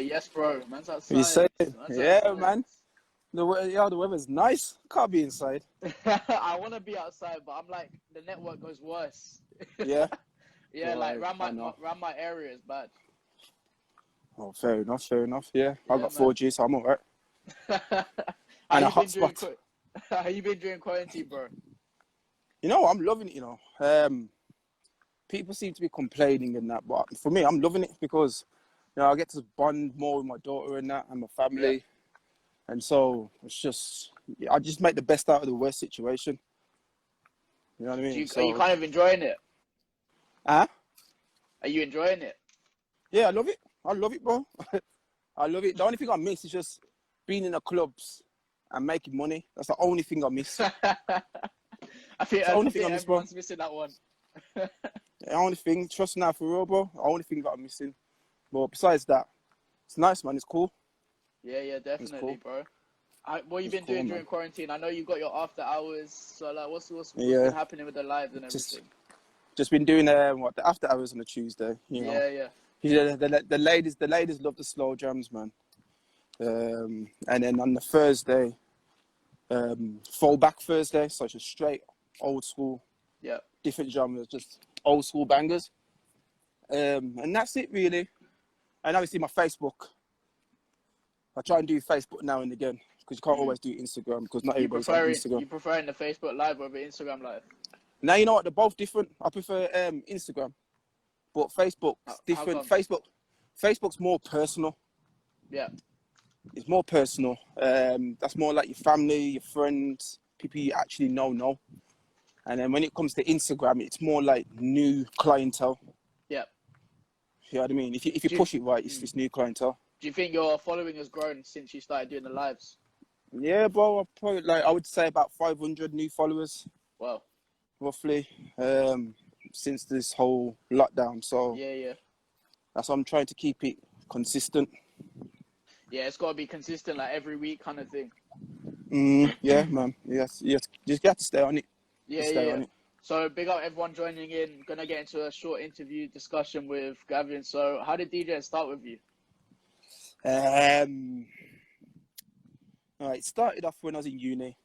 yes, bro. Man's You say, outside. Man's yeah, outside. man. The weather's nice. Can't be inside. I want to be outside, but I'm like, the network goes worse. Yeah. Yeah, like Right, I know. around my area is bad. Oh, fair enough. Yeah, I Yeah, got man. 4G, so I'm alright. How And a you been during hotspot. How you been during quarantine, bro? You know, I'm loving it. People seem to be complaining and that, but for me, I'm loving it because I get to bond more with my daughter and that, and my Yeah. family, and so I just make the best out of the worst situation. You know what I mean? Are you kind of enjoying it? Huh? Are you enjoying it? Yeah, I love it. I love it, bro. I love it. The only thing I miss is just being in the clubs and making money. That's the only thing I miss. I think Bro. everyone's missing that one. The only thing, trust now for real, bro. The only thing that I'm missing. But besides that, it's nice, man. It's cool. Yeah, definitely, cool. bro. What you been doing during quarantine? I know you got your after hours. So like, what's been happening with the lives and everything? Just been doing the after hours on a Tuesday. You know. Yeah. The ladies love the slow jams, man. And then on the Thursday, fallback Thursday, so just straight old school. Yeah. Different genres, just old school bangers. And that's it really. And obviously my Facebook. I try and do Facebook now and again because you can't always do Instagram because not everybody's on Instagram. You preferring the Facebook Live over Instagram Live? Now you know what, they're both different. I prefer Instagram, but Facebook's different. Facebook's more personal. Yeah. It's more personal. That's more like your family, your friends, people you actually know. And then when it comes to Instagram, it's more like new clientele. Yeah. You know what I mean? If you push it right, it's this new clientele. Do you think your following has grown since you started doing the lives? Yeah, bro. I would say about 500 new followers. Wow. Roughly, since this whole lockdown. So yeah. That's why I'm trying to keep it consistent. Yeah, it's got to be consistent, like every week kind of thing. Yeah, man. Yes. Just got to stay on it. Yeah. So big up everyone joining in. Gonna get into a short interview discussion with Gavin. So how did DJ start with you? It started off when I was in uni,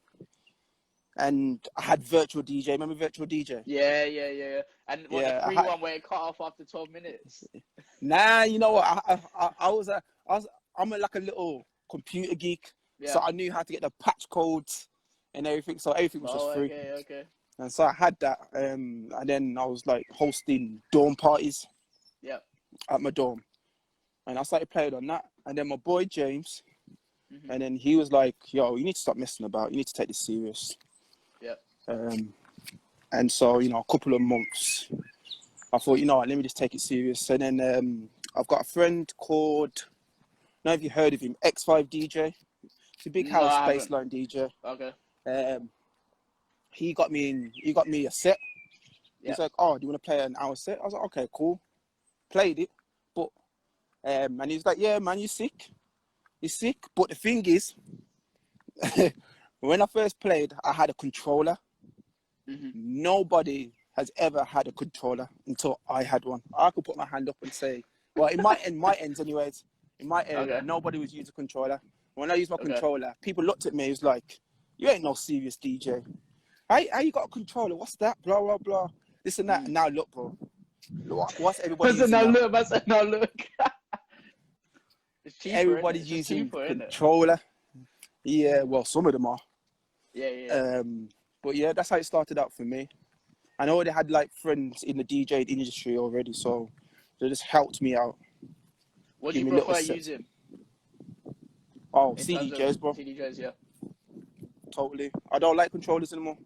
and I had virtual DJ. Remember virtual DJ? Yeah. And the free one where it cut off after 12 minutes. Nah, you know what? I'm like a little computer geek, so I knew how to get the patch codes and everything. So everything was just free. Okay. And so I had that, and then I was like hosting dorm parties. Yeah. At my dorm, and I started playing on that. And then my boy James, and then he was like, "Yo, you need to stop messing about. You need to take this serious." Yeah. And so a couple of months, I thought, let me just take it serious. And then I've got a friend called, I don't know if you heard of him, X5 DJ. It's a big house baseline DJ. Okay. He got me a set. He's like, "Oh, do you want to play an hour set?" I was like, "Okay, cool." Played it, but and he was like, "Yeah, man, you're sick. But the thing is, when I first played, I had a controller. Nobody has ever had a controller until I had one. I could put my hand up and say, well, in my ends anyways, in my area, nobody was using a controller. When I used my controller, people looked at me, it was like, "You ain't no serious DJ. How you got a controller? What's that? Blah, blah, blah. This and that." And now look, bro. What's everybody using now? Look. It's cheaper, everybody's using controller. Yeah, well, some of them are. Yeah. But yeah, that's how it started out for me. I already had like friends in the DJ industry already, so they just helped me out. What do you prefer using? Oh, CDJs, bro. CDJs, yeah. Totally. I don't like controllers anymore.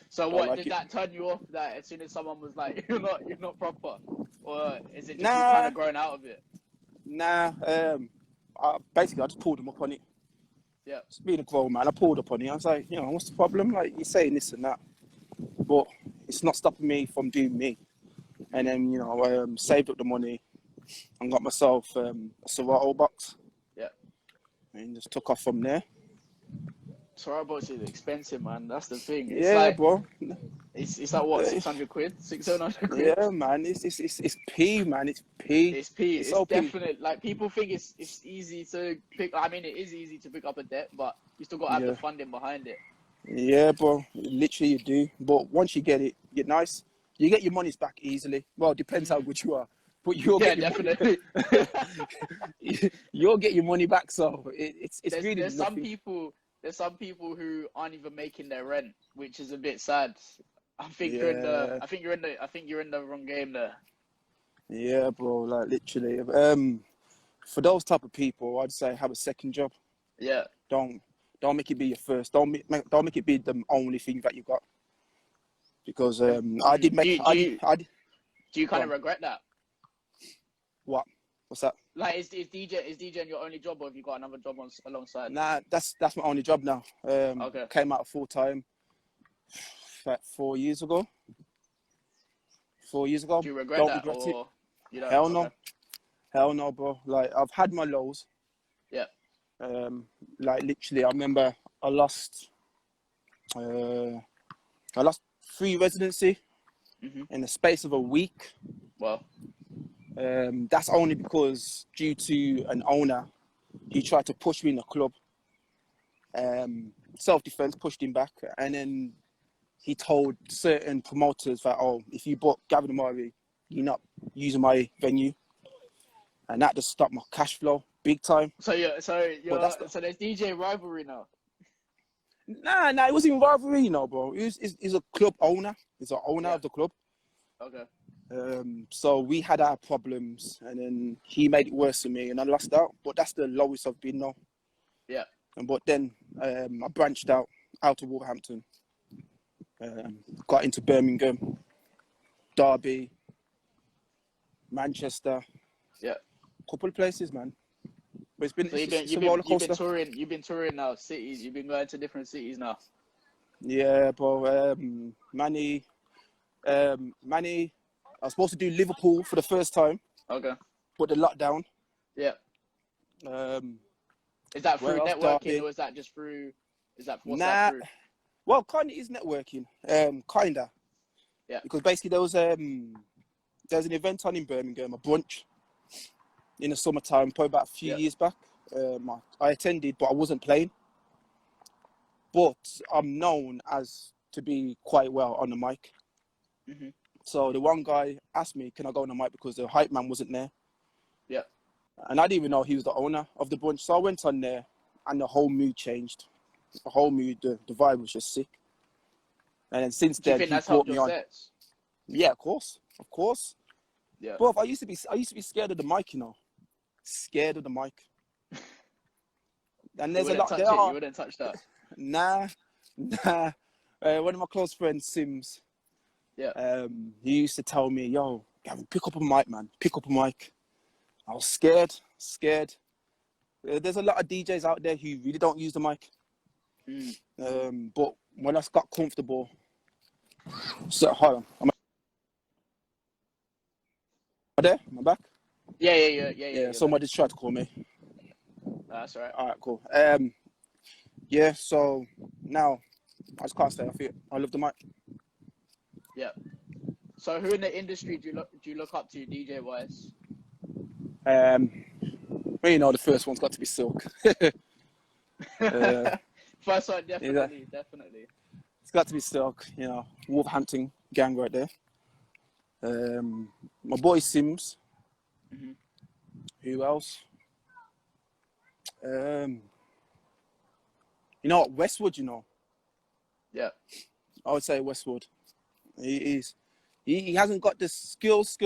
So what did that turn you off? That as soon as someone was like, "You're not proper," or is it just you kind of grown out of it? Nah. Basically, I just pulled them up on it. Yeah. Just being a grown man, I pulled up on it. I was like, what's the problem? Like, you're saying this and that, but it's not stopping me from doing me. And then, saved up the money and got myself a Serato box. Yeah. And just took off from there. Serato box is expensive, man. That's the thing. It's bro. It's like what, 600 quid, 700 quid. Yeah, man. It's P, man. It's P. It's P. It's so definite. Like people think it's easy to pick. I mean, it is easy to pick up a debt, but you still got to have the funding behind it. Yeah, bro. Literally, you do. But once you get it, you're nice. You get your monies back easily. Well, depends how good you are. But you'll get your definitely. You'll get your money back. So it's really. There's some people. There's some people who aren't even making their rent, which is a bit sad. I think you're in the wrong game there. Yeah, bro. Like literally. For those type of people, I'd say have a second job. Yeah. Don't make it be your first. Don't make it be the only thing that you got. Because I did make. Do you kind of regret that? What? What's that? Like, is DJing your only job, or have you got another job alongside? Nah, that's my only job now. Okay. Came out full time 4 years ago. 4 years ago. Do you regret that? Or you don't? Hell no. Hell no, bro. Like, I've had my lows. Yeah. Like, literally, I remember I lost 3 residency in the space of a week. Wow. That's only because due to an owner, he tried to push me in the club. Self-defense, pushed him back, and then he told certain promoters that, oh, if you bought Gavin Omari, you're not using my venue, and that just stopped my cash flow big time. So there's DJ rivalry now. Nah, it wasn't even rivalry, you know, bro. He's a club owner. He's an owner of the club. Okay. So we had our problems, and then he made it worse for me, and I lost out. But that's the lowest I've been now. Yeah. But then I branched out of Wolverhampton, got into Birmingham, Derby, Manchester. Yeah. Couple of places, man. But it's been so it's a roller coaster. You've been touring now, cities. You've been going to different cities now. Yeah, bro. Manny. I was supposed to do Liverpool for the first time. Okay. But the lockdown. Yeah. Is that through networking, or is that just through? What's that through? Well, kind of is networking. Kinda. Yeah. Because basically there was an event on in Birmingham, a brunch, in the summertime, probably about a few years back. I attended, but I wasn't playing. But I'm known as to be quite well on the mic. Mm-hmm. So the one guy asked me, can I go on the mic, because the hype man wasn't there. Yeah. And I didn't even know he was the owner of the brunch. So I went on there, and the whole mood changed. The whole mood, the vibe was just sick. And then since then, he brought me on. Sets? Yeah, of course. Yeah. Bro, I used to be scared of the mic, you know. Scared of the mic. And there's a lot there. You wouldn't touch that. Nah. One of my close friends, Sims. Yeah. He used to tell me, yo, Gavin, pick up a mic, man. Pick up a mic. I was scared. There's a lot of DJs out there who really don't use the mic. But when I got comfortable, so hold on. Am I there? Am I back? Yeah. Somebody just tried to call me. That's all right. All right, cool. Yeah. So now I just can't stay off it. I love the mic. Yeah. So who in the industry do you look up to, DJ wise? Well, you know, the first one's got to be Silk. First one, definitely. It's got to be Silk, you know, Wolverhampton gang right there. My boy Sims. Mm-hmm. Who else? You know what, Westwood, you know. Yeah. I would say Westwood. He hasn't got the skills,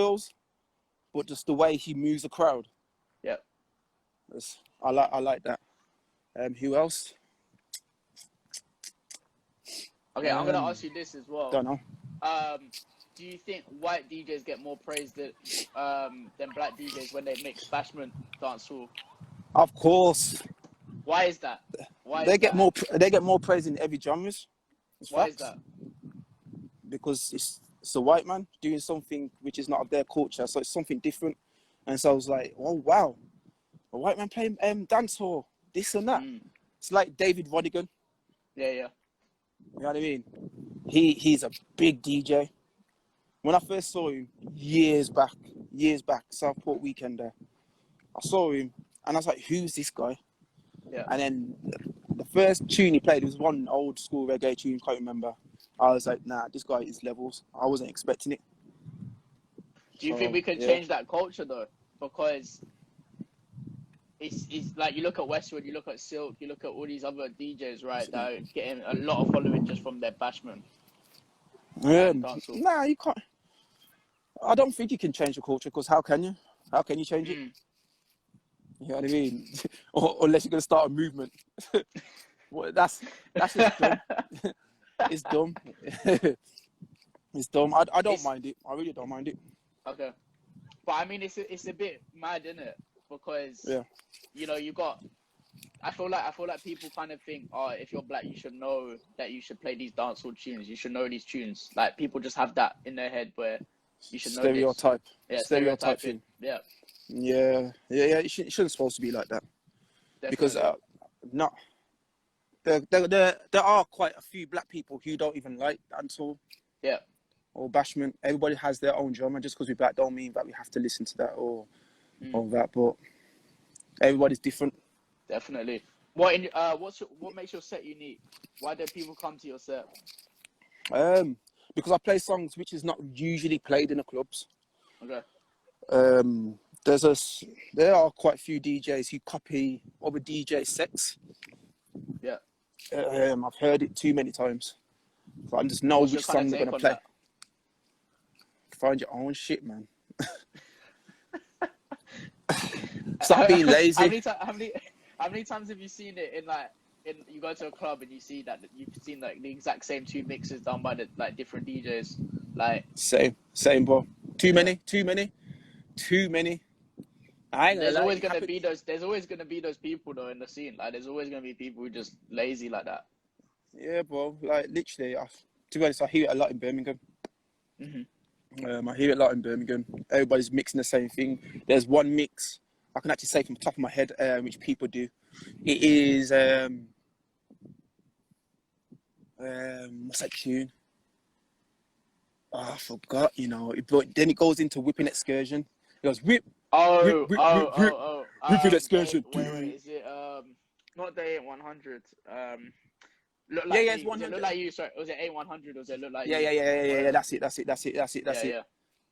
but just the way he moves the crowd. Yeah. I like that. Who else? Okay, I'm gonna ask you this as well. Don't know. Do you think white DJs get more praise than black DJs when they mix bashment dancehall? Of course. Why is that? They get more praise in every genres. Why is that? Because it's a white man doing something which is not of their culture, so it's something different. And so I was like, oh wow, a white man playing dancehall, this and that. It's like David Rodigan. Yeah. You know what I mean? He's a big DJ. When I first saw him years back, Southport Weekender, I saw him and I was like, who's this guy? Yeah. And then the first tune he played was one old school reggae tune, can't remember. I was like, nah, this guy is levels. I wasn't expecting it. Do you think we can change that culture though? Because it's like, you look at Westwood, you look at Silk, you look at all these other DJs, right, that are getting a lot of following just from their bashment. Nah, you can't. I don't think you can change the culture, because how can you? How can you change it? You know what I mean? Or unless you're going to start a movement. Well, that's just dumb. It's dumb. It's dumb. I don't mind it. I really don't mind it. Okay. But I mean, it's a bit mad, isn't it? Because, you know, I feel like people kind of think, oh, if you're black, you should know that you should play these dancehall tunes. You should know these tunes. Like, people just have that in their head where you should know stereotype. This. Yeah, stereotyping. Yeah. Yeah. It shouldn't supposed to be like that. Definitely. Because there are quite a few black people who don't even like dancehall. Yeah. Or bashment. Everybody has their own genre. Just because we're black don't mean that we have to listen to that or that. But everybody's different. Definitely. What makes your set unique? Why do people come to your set? Because I play songs which is not usually played in the clubs. Okay. There are quite a few DJs who copy other DJ sets. Yeah. I've heard it too many times. So I just know which song they're gonna play. That? Find your own shit, man. Stop being lazy. How many times have you seen it you go to a club and you see that you've seen like the exact same two mixes done by the like different DJs? Like same, bro. Too many. There's always gonna be those people though in the scene. Like there's always gonna be people who are just lazy like that. Yeah, bro. Like literally, to be honest, I hear it a lot in Birmingham. I hear it a lot in Birmingham. Everybody's mixing the same thing. There's one mix I can actually say from the top of my head, which people do. It is what's that tune? Oh, I forgot. You know. But then it goes into Whipping Excursion. It goes whip. Whipping Excursion. Wait, is it not the 8100? Look like it's 100. Look like you. Sorry, was it A100? Or was it look like you? Yeah. That's it.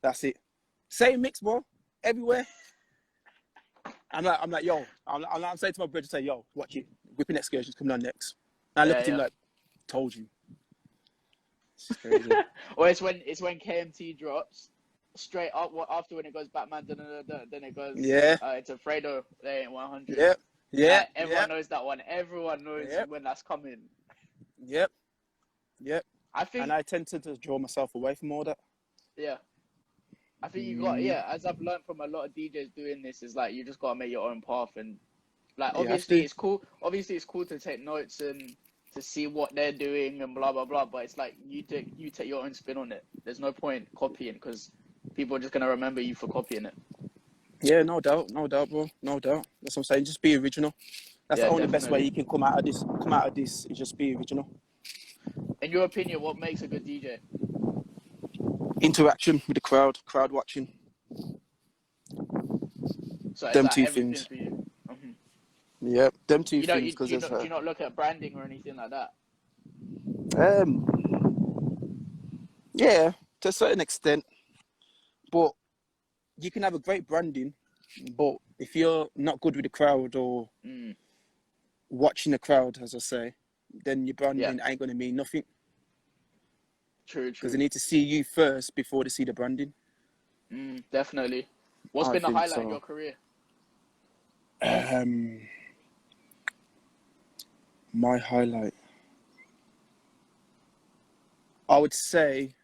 That's it. Same mix, bro. Everywhere. I'm like, yo. I'm saying to my brother, yo, watch it. Whipping Excursion's coming on next. And I look at him like, told you. It's crazy. Or it's when KMT drops straight up. After when it goes Batman, then it goes. Yeah. It's a Fredo. They ain't 100. Yeah. Everyone knows that one. Everyone knows when that's coming. Yep. I think, and I tend to just draw myself away from all that. Yeah. I think you got as I've learned from a lot of DJs doing this, is like you just gotta make your own path, and like obviously it's cool. Obviously it's cool to take notes and to see what they're doing and blah blah blah. But it's like you take your own spin on it. There's no point copying because people are just gonna remember you for copying it. Yeah, no doubt, bro. No doubt. That's what I'm saying. Just be original. That's the only best way you can come out of this is just be original. In your opinion, what makes a good DJ? Interaction with the crowd watching. So them two things. For you? Yeah, them two things. Do you not look at branding or anything like that? Yeah, to a certain extent. But you can have a great branding, but if you're not good with the crowd or watching the crowd, as I say, then your branding ain't going to mean nothing. True. Because they need to see you first before they see the branding. Definitely. What's been the highlight of your career? My highlight, I would say,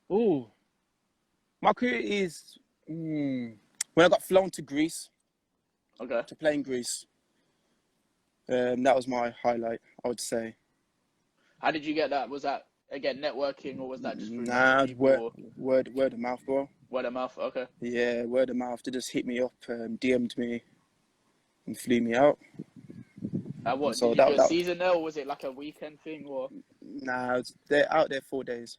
my career is when I got flown to Greece. Okay. To play in Greece. That was my highlight, I would say. How did you get that? Was that again networking, or was that just through word of mouth, bro? Word of mouth, okay. Yeah, word of mouth. They just hit me up, DM'd me, and flew me out. What So did you do a season there, or was it like a weekend thing, or? Nah, they're out there 4 days.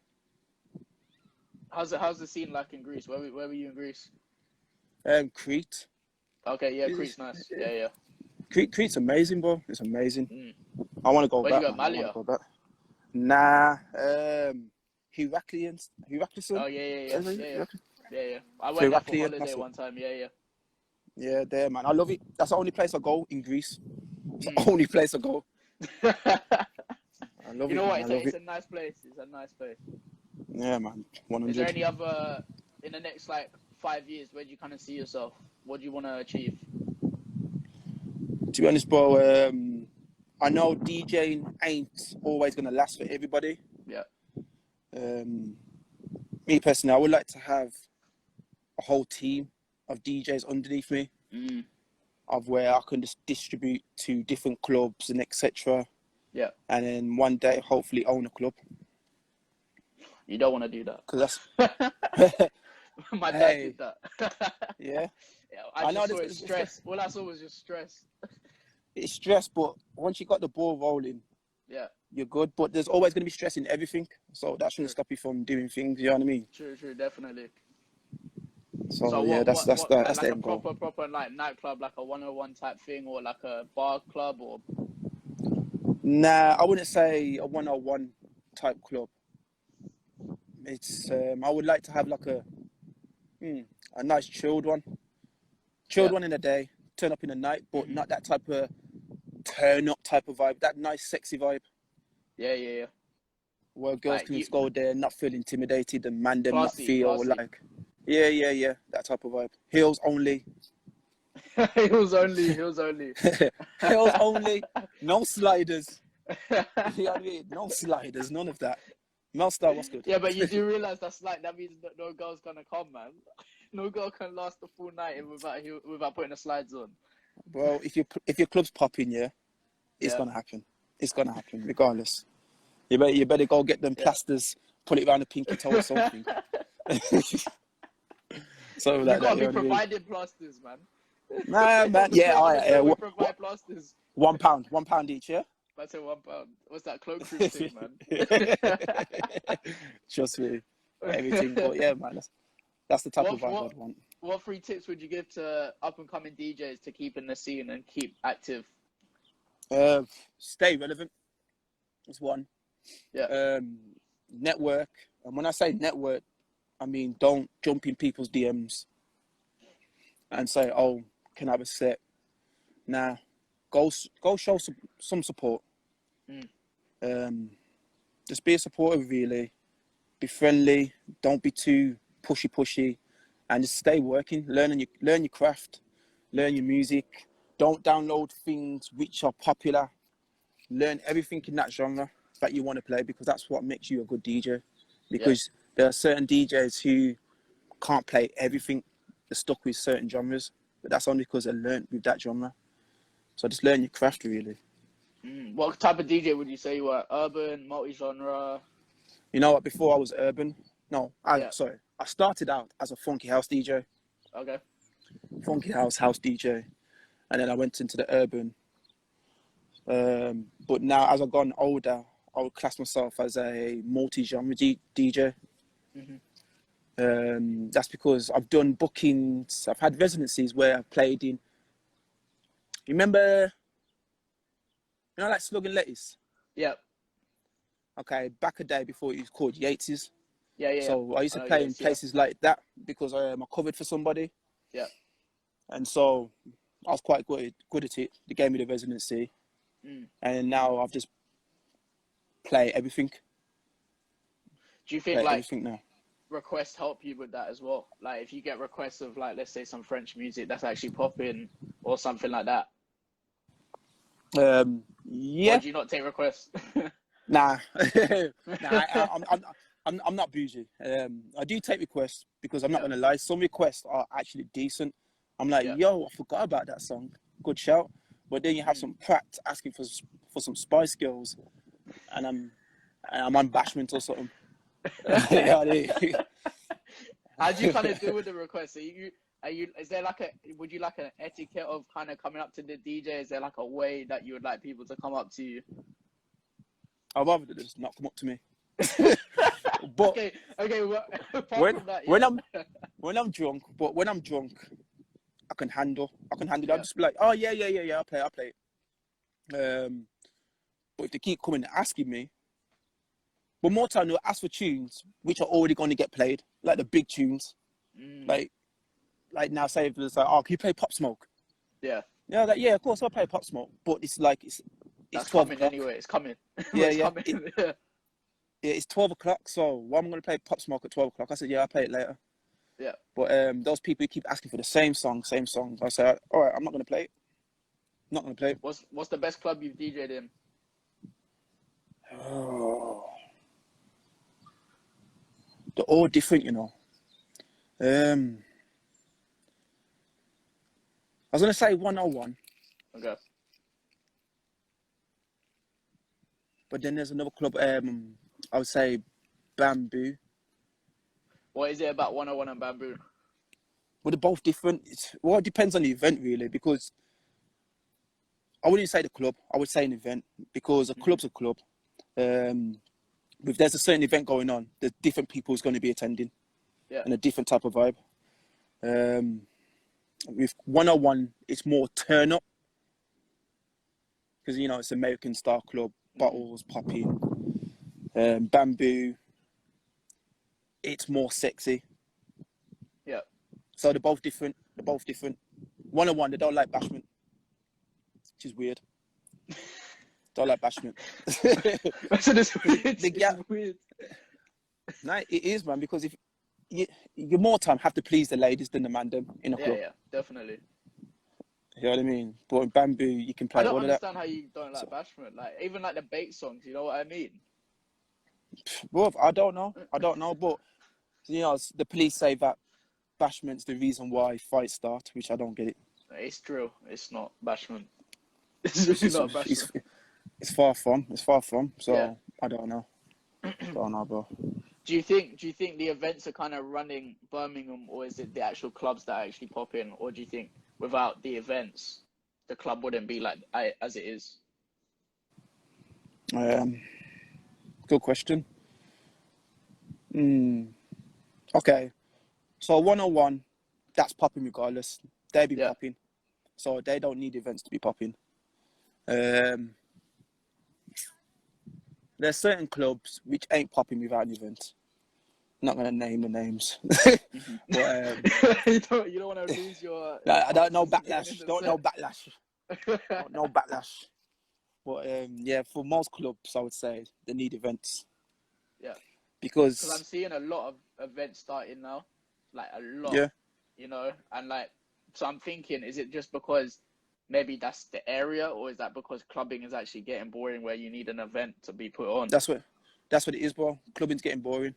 How's the scene like in Greece? Where were you in Greece? Crete. Okay, yeah, Crete's nice. Yeah. Crete's amazing, bro. It's amazing. Mm. I want to go Where'd back. you go, Man. I want Malia? to go back. Nah, Heraclion. Oh yeah. I went there for holiday one time. Yeah. Yeah, there, man. I love it. That's the only place I go in Greece. It's the only place I go. I love You know it, what? man. I love It's it. a nice place. It's a nice place. Yeah, man. 100. Is there any other in the next like 5 years? Where do you kind of see yourself? What do you want to achieve? To be honest, bro, I know DJing ain't always gonna last for everybody. Yeah. Me personally, I would like to have a whole team of DJs underneath me, of where I can just distribute to different clubs and etc. Yeah. And then one day, hopefully, own a club. You don't want to do that. Because that's my dad did that. Yeah. I just saw it stress. All I saw was just stress. It's stress, but once you got the ball rolling, yeah, you're good. But there's always going to be stress in everything, so that shouldn't stop you from doing things. You know what I mean? True, definitely. So yeah, that's like the a end goal. proper like nightclub, like a 101 type thing, or like a bar club, or. Nah, I wouldn't say a 101 type club. It's I would like to have like a nice chilled one. Chilled one in the day, turn up in the night, but not that type of turn up type of vibe. That nice sexy vibe. Yeah. Where girls can just go there, not feel intimidated, and man them not feel classy. like yeah, that type of vibe. Heels only. Heels only. Heels only. No sliders. You know what I mean? No sliders, none of that. Melstar, what's good? Yeah, but you do realize that means that no girl's gonna come, man. No girl can last the full night without putting the slides on. Well, if your club's popping, it's gonna happen. It's gonna happen, regardless. You better go get them plasters, put it around the pinky toe or something. So you gotta be providing plasters, man. Nah, man. Yeah, we provide plasters. £1 each, yeah. I say £1. What's that cloak room thing, man? Trust me, everything. But yeah, man, that's the type of vibe I'd want. What 3 tips would you give to up and coming DJs to keep in the scene and keep active? Stay relevant. That's one. Yeah. Network, and when I say network, I mean don't jump in people's DMs and say, "Oh, can I have a set?" Nah, go show some support. Just be a supporter, really. Be friendly. Don't be too pushy, and just stay working. Learn your craft. Learn your music. Don't download things which are popular. Learn everything in that genre that you want to play, because that's what makes you a good DJ. Because there are certain DJs who can't play everything. They're stuck with certain genres, but that's only because they learned with that genre. So just learn your craft, really. What type of DJ would you say you were? Urban, multi-genre? You know what? Before I was urban. No, I started out as a funky house DJ. Okay. Funky house DJ, and then I went into the urban. But now, as I've gotten older, I would class myself as a multi-genre DJ. That's because I've done bookings. I've had residencies where I've played in. You remember, like Slug and Lettuce? Yeah. Okay, back a day before it was called Yates's. Yeah. So I used to play in places like that because I covered for somebody. Yeah. And so I was quite good at it. They gave me the residency. And now I've just play everything. Do you think requests help you with that as well? Like if you get requests of like, let's say some French music that's actually popping or something like that. Yeah. Or do you not take requests? Nah. I'm not bougie. I do take requests because I'm not gonna lie. Some requests are actually decent. I'm like, yo, I forgot about that song. Good shout. But then you have some prat asking for some Spice Girls, and I'm on Bashment or something. How do you kind of deal with the requests? Is there like would you like an etiquette of kind of coming up to the DJ? Is there like a way that you would like people to come up to you? I'd rather they just not come up to me. But okay. Well, when from that, when I'm drunk, I can handle it. Yeah. I'll just be like, oh yeah, I'll play it. But if they keep coming and asking me, but more time they'll ask for tunes which are already going to get played, like the big tunes. Like now, say if it's like, oh, can you play Pop Smoke? Yeah. Yeah, like, yeah, of course I'll play Pop Smoke. But it's like it's That's 12 coming o'clock. anyway. It's coming. Yeah, it's yeah. coming. Yeah, it's 12 o'clock. So why am I going to play Pop Smoke at 12 o'clock? I said, yeah, I'll play it later. Yeah. But those people who keep asking for the same song. I say, all right, I'm not going to play it. Not going to play it. What's the best club you've DJ'd in? Oh. They're all different, you know. I was going to say 101. Okay. But then there's another club, I would say Bamboo. What is it about 101 and Bamboo? Well, they're both different. It depends on the event, really, because I wouldn't say the club. I would say an event, because a club's a club. If there's a certain event going on, there's different people who's going to be attending, and a different type of vibe. With 101, it's more turn up, because it's American style club, bottles popping. Bamboo, it's more sexy. Yeah. So they're both different. 101, they don't like bashment, which is weird. Don't like bashment. So it's weird. It's weird. No, it is, man, because if you more time have to please the ladies than the man them in a club. Yeah, definitely. You know what I mean? But in Bamboo, you can play all of that. I don't understand how you don't like bashment. Like, even like the bait songs, you know what I mean? Well, I don't know, but the police say that bashment's the reason why fights start, which I don't get it. It's true. It's not bashment. It's really not bashment. It's far from. So yeah. I don't know. Bro. Do you think the events are kind of running Birmingham, or is it the actual clubs that actually pop in, or do you think without the events, the club wouldn't be like as it is? Good question. Okay. So 101, that's popping regardless. They be popping. So they don't need events to be popping. There's certain clubs which ain't popping without an event. I'm not going to name the names. But, you don't want to lose your... I don't know backlash. No backlash. But yeah, for most clubs, I would say they need events. Yeah. Because I'm seeing a lot of events starting now. Like, a lot. Yeah. And like, so I'm thinking, is it just because maybe that's the area, or is that because clubbing is actually getting boring where you need an event to be put on? That's what it is, bro. Clubbing's getting boring.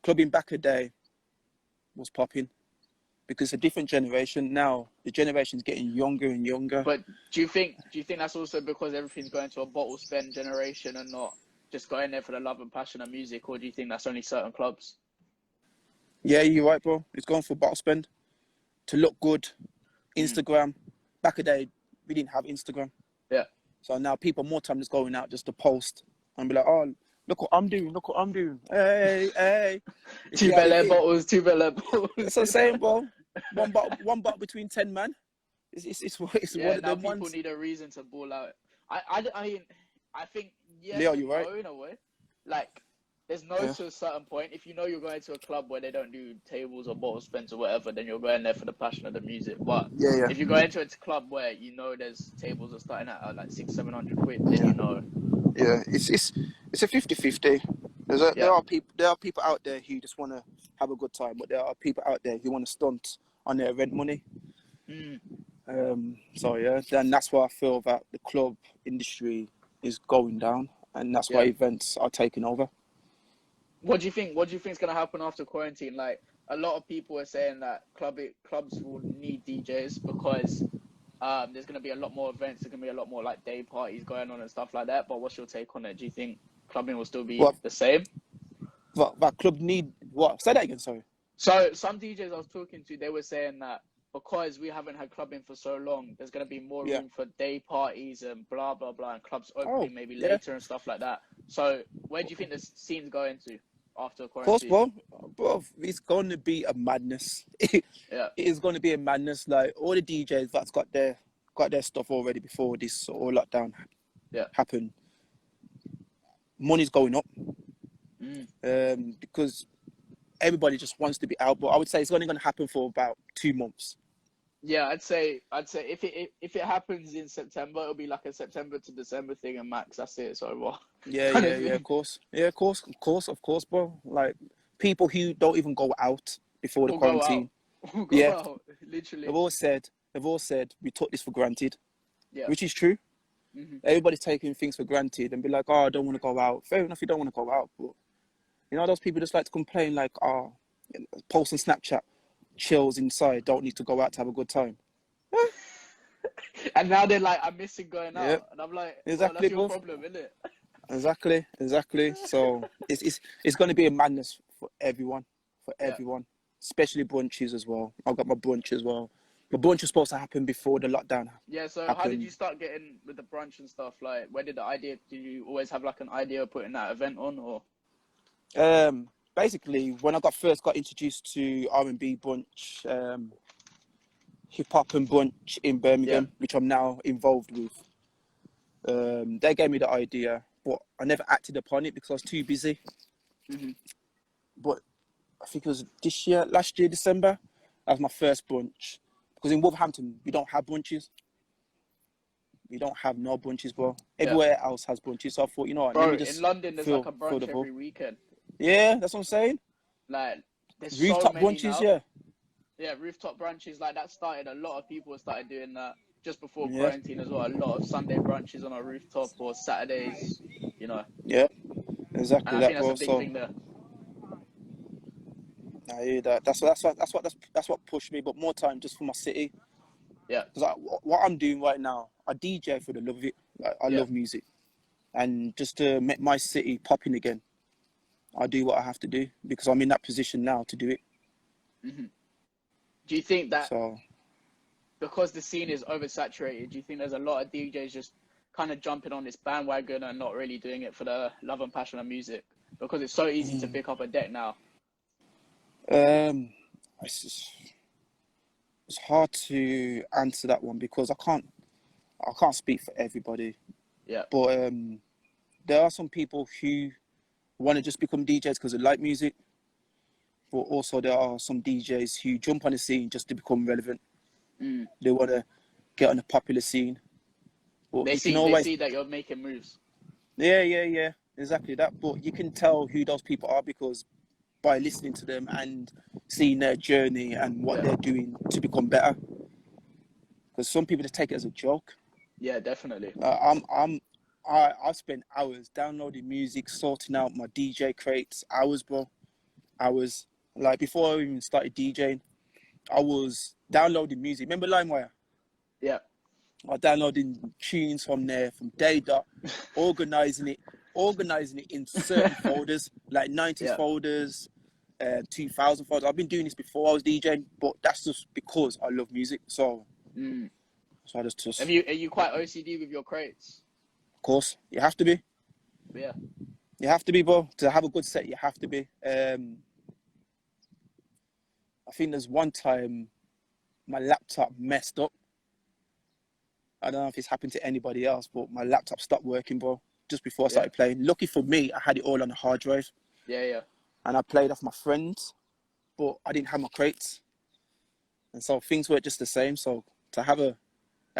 Clubbing back a day was popping because it's a different generation now. The generation's getting younger and younger. But do you think that's also because everything's going to a bottle spend generation and not just going there for the love and passion of music, or do you think that's only certain clubs? Yeah, you're right, bro. It's going for bottle spend to look good. Instagram. Back a day, we didn't have Instagram. Yeah. So now people more time just going out just to post and be like, oh, look what I'm doing. Hey. Two Bel Air bottles. That's what I'm saying, bro. One bottle between 10 man. It's one of them people ones. need a reason to ball out. I mean, I think, yes, Leo, you're right. in a way. Like, there's no to a certain point. If you know you're going to a club where they don't do tables or bottle spends or whatever, then you're going there for the passion of the music. But if you go into a club where you know there's tables are starting at like 600-700 quid, then you know. Yeah, it's a 50-50. There are people out there who just want to have a good time, but there are people out there who want to stunt on their rent money. So yeah, then that's why I feel that the club industry is going down, and that's why events are taking over. What do you think is going to happen after quarantine? Like, a lot of people are saying that clubs will need DJs because there's going to be a lot more events. There's going to be a lot more like day parties going on and stuff like that. But what's your take on it? Do you think clubbing will still be the same? That club need what? Say that again, sorry. So some DJs I was talking to, they were saying that because we haven't had clubbing for so long, there's going to be more Yeah. room for day parties and blah, blah, blah, and clubs Oh, opening maybe yeah. later and stuff like that. So where do you think the scene's going to after Of course, quarantine? bro, it's going to be a madness. Yeah. It is going to be a madness. Like all the DJs that's got their stuff already before this all lockdown happened. Money's going up because everybody just wants to be out. But I would say it's only going to happen for about 2 months. Yeah, I'd say if it happens in September, it'll be like a September to December thing, and max, that's it. It's over. Yeah, of course. Yeah, of course, bro. Like people who don't even go out before the We'll go quarantine. out. We'll go out, literally. They've all said we took this for granted, which is true. Mm-hmm. Everybody's taking things for granted and be like, oh, I don't want to go out. Fair enough, you don't want to go out, but you know those people just like to complain, like, oh, post on Snapchat, chills inside, don't need to go out to have a good time. And now they're like, I'm missing going out, Yep. and I'm like, Exactly, well, that's your problem, isn't it? Exactly. So it's going to be a madness for everyone, especially brunches as well. I've got my brunch as well. My brunch was supposed to happen before the lockdown. Yeah. So happened. How did you start getting with the brunch and stuff? Like, where did did you always have like an idea of putting that event on, or? Basically, when I first got introduced to R&B brunch, hip hop and brunch in Birmingham, which I'm now involved with, they gave me the idea, but I never acted upon it because I was too busy. Mm-hmm. But I think it was last year, December, that was my first brunch. Because in Wolverhampton, we don't have brunches. We don't have no brunches, bro. Everywhere else has brunches. So I thought, you know what, bro, let me just in London, there's like a brunch every weekend. Yeah, that's what I'm saying. Like, there's rooftop so many brunches, now. yeah. Yeah, rooftop brunches, like that started, a lot of people started doing that just before quarantine as well. A lot of Sunday brunches on a rooftop or Saturdays, you know. Yeah, exactly. And I think that's a big thing there. I hear that. That's what pushed me, but more time just for my city. Yeah. Because what I'm doing right now, I DJ for the love of it. Like, I love music, and just to make my city popping again, I do what I have to do because I'm in that position now to do it. Mm-hmm. Do you think that because the scene is oversaturated, do you think there's a lot of DJs just kind of jumping on this bandwagon and not really doing it for the love and passion of music because it's so easy to pick up a deck now? It's hard to answer that one because I can't speak for everybody. Yeah. But there are some people who want to just become DJs because they like music. But also there are some DJs who jump on the scene just to become relevant. They want to get on the popular scene. But they see that you're making moves. Yeah, exactly that. But you can tell who those people are because by listening to them and seeing their journey and what they're doing to become better. Because some people just take it as a joke. Yeah, definitely. I spent hours downloading music, sorting out my DJ crates. Hours, bro. Hours. Like before I even started DJing, I was downloading music. Remember LimeWire? Yeah. I was downloading tunes from there, from day dot, organizing it in certain folders, like 90s folders, 2000 folders. I've been doing this before I was DJing, but that's just because I love music. So I just. Are you quite OCD with your crates? Of course, you have to be. Yeah. You have to be, bro. To have a good set, you have to be. I think there's one time my laptop messed up. I don't know if it's happened to anybody else, but my laptop stopped working, bro, just before I started playing. Lucky for me, I had it all on a hard drive. Yeah. And I played off my friends, but I didn't have my crates. And so things were just the same. So to have a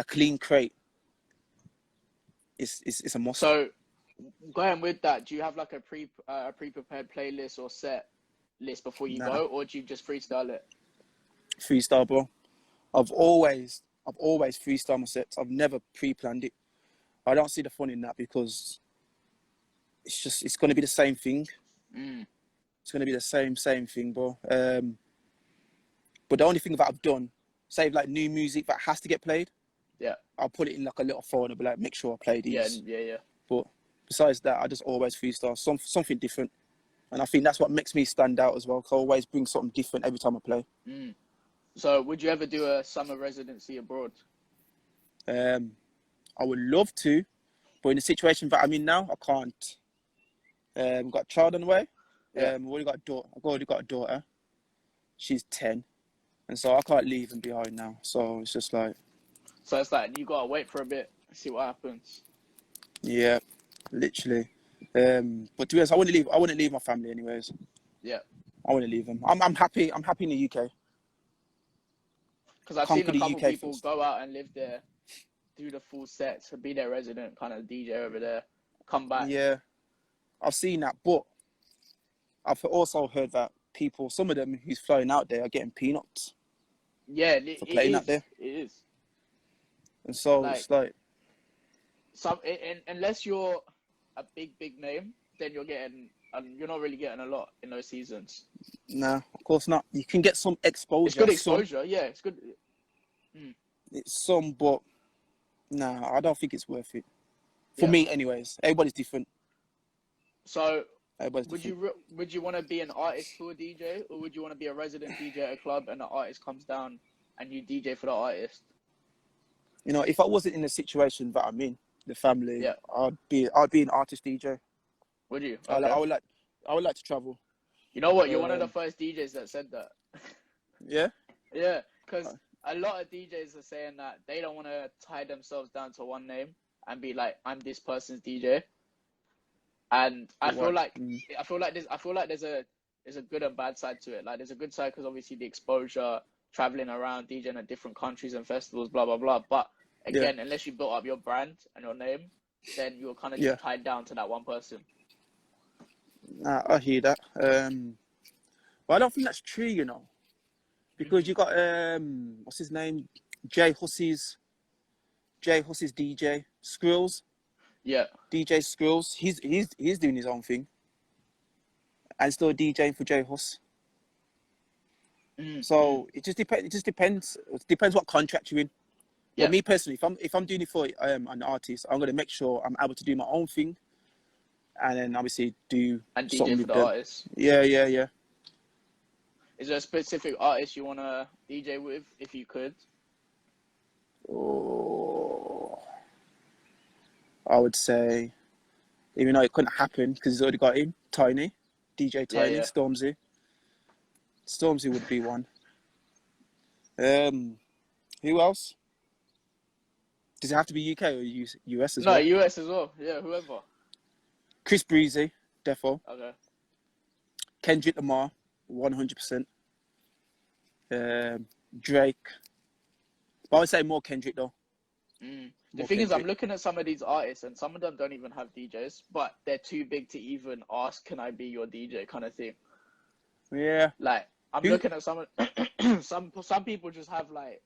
clean crate is a must. So going with that, do you have like a pre-prepared playlist or set list before you go, or do you just freestyle it? Freestyle, bro. I've always freestyle my sets. I've never pre-planned it. I don't see the fun in that because it's going to be the same thing. It's going to be the same thing, bro. But the only thing that I've done, say like new music that has to get played, I'll put it in like a little folder and be like, make sure I play these. Yeah. But besides that, I just always freestyle something different. And I think that's what makes me stand out as well. 'Cause I always bring something different every time I play. So would you ever do a summer residency abroad? I would love to, but in the situation that I'm in now, I can't. We've got a child on the way. Yeah. We've already got a daughter. She's 10. And so I can't leave them behind now. So it's just like... So it's like, you got to wait for a bit, see what happens. Yeah, literally. But to be honest, I wouldn't leave my family anyways. Yeah. I wouldn't leave them. I'm happy in the UK. Because I've seen a couple people go out and live there, do the full sets, be their resident kind of DJ over there, come back. Yeah, I've seen that, but I've also heard that some of them who's flying out there are getting peanuts. Yeah, for playing out there. It is. And so it's like... unless you're a big name, then you're not really getting a lot in those seasons. No, of course not. You can get some exposure. It's good exposure, yeah. It's good. It's some, but I don't think it's worth it. For me, anyways. Everybody's different. So, would you want to be an artist tour DJ, or would you want to be a resident DJ at a club and the artist comes down and you DJ for the artist? You know, if I wasn't in the situation that I'm in, the family, I'd be an artist DJ. Would you? Okay. I would like to travel. You know what? You're one of the first DJs that said that. Yeah? Yeah, because a lot of DJs are saying that they don't want to tie themselves down to one name and be like, I'm this person's DJ. And I feel like there's a good and bad side to it. Like, there's a good side because obviously the exposure, traveling around, DJing at different countries and festivals, blah blah blah. But again, unless you built up your brand and your name, then you're kind of just tied down to that one person. I hear that. But I don't think that's true, you know, because you got what's his name, Jay Hussey's DJ Skrills. Yeah, DJ Skrills. He's doing his own thing, and still DJing for Jay Huss. So it just depends. It depends what contract you're in. Yeah. But me personally, if I'm doing it for an artist, I'm gonna make sure I'm able to do my own thing, and then obviously do and DJ for the artist. Yeah. Is there a specific artist you wanna DJ with, if you could? Oh, I would say, even though it couldn't happen because he's already got him, DJ Tiny, Stormzy. Stormzy would be one. Who else? Does it have to be UK or US as well? No, US as well. Yeah, whoever. Chris Breezy, defo. Okay. Kendrick Lamar, 100%. Drake. But I would say more Kendrick though. The thing is, I'm looking at some of these artists, and some of them don't even have DJs, but they're too big to even ask, "Can I be your DJ?" kind of thing. Yeah. Like, I'm looking at some people just have like,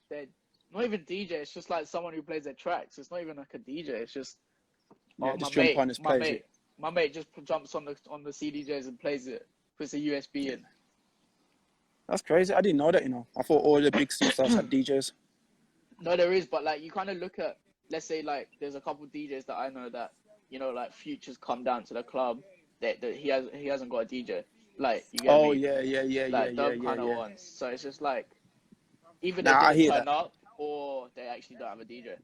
they're not even DJ. It's just like someone who plays their tracks. It's not even like a DJ. It's just my mate just jumps on the CDJs and plays it. Puts a USB in. That's crazy. I didn't know that. You know, I thought all the big superstars had DJs. No, there is, but like, you kind of look at, let's say, like, there's a couple DJs that I know that, you know, like, Future's come down to the club, that he hasn't got a DJ. Like, you get me? Yeah. Those kind of ones. So it's just like, either they didn't turn up or they actually don't have a DJ.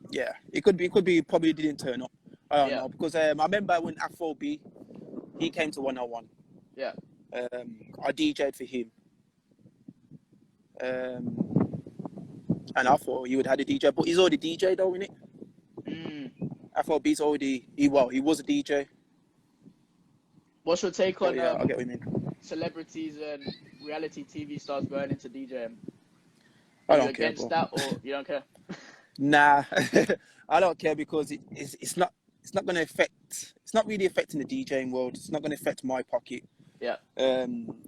Yeah, it could be probably didn't turn up. I don't know, because I remember when Afro B, he came to 101. Yeah. I DJ'd for him. And I thought he would have had a DJ, but he's already DJ though, innit? Afro B's already, he was a DJ. What's your take on I get what you mean. Celebrities and reality TV stars going into DJing? I don't care, against that, or you don't care? Nah, I don't care because it's not going to affect. It's not really affecting the DJing world. It's not going to affect my pocket. Yeah.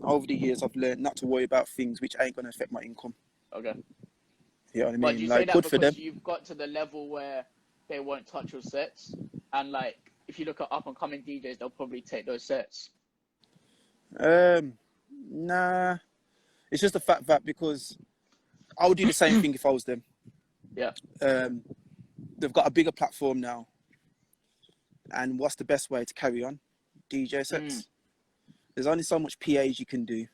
Over the years, I've learned not to worry about things which ain't going to affect my income. Okay. You know what I mean? But you like, say that good for them. because you've got to the level where they won't touch your sets, and like, if you look at up and coming DJs, they'll probably take those sets. Nah, it's just the fact that because I would do the same thing if I was them. Yeah. They've got a bigger platform now, and what's the best way to carry on? DJ sets. There's only so much PAs you can do.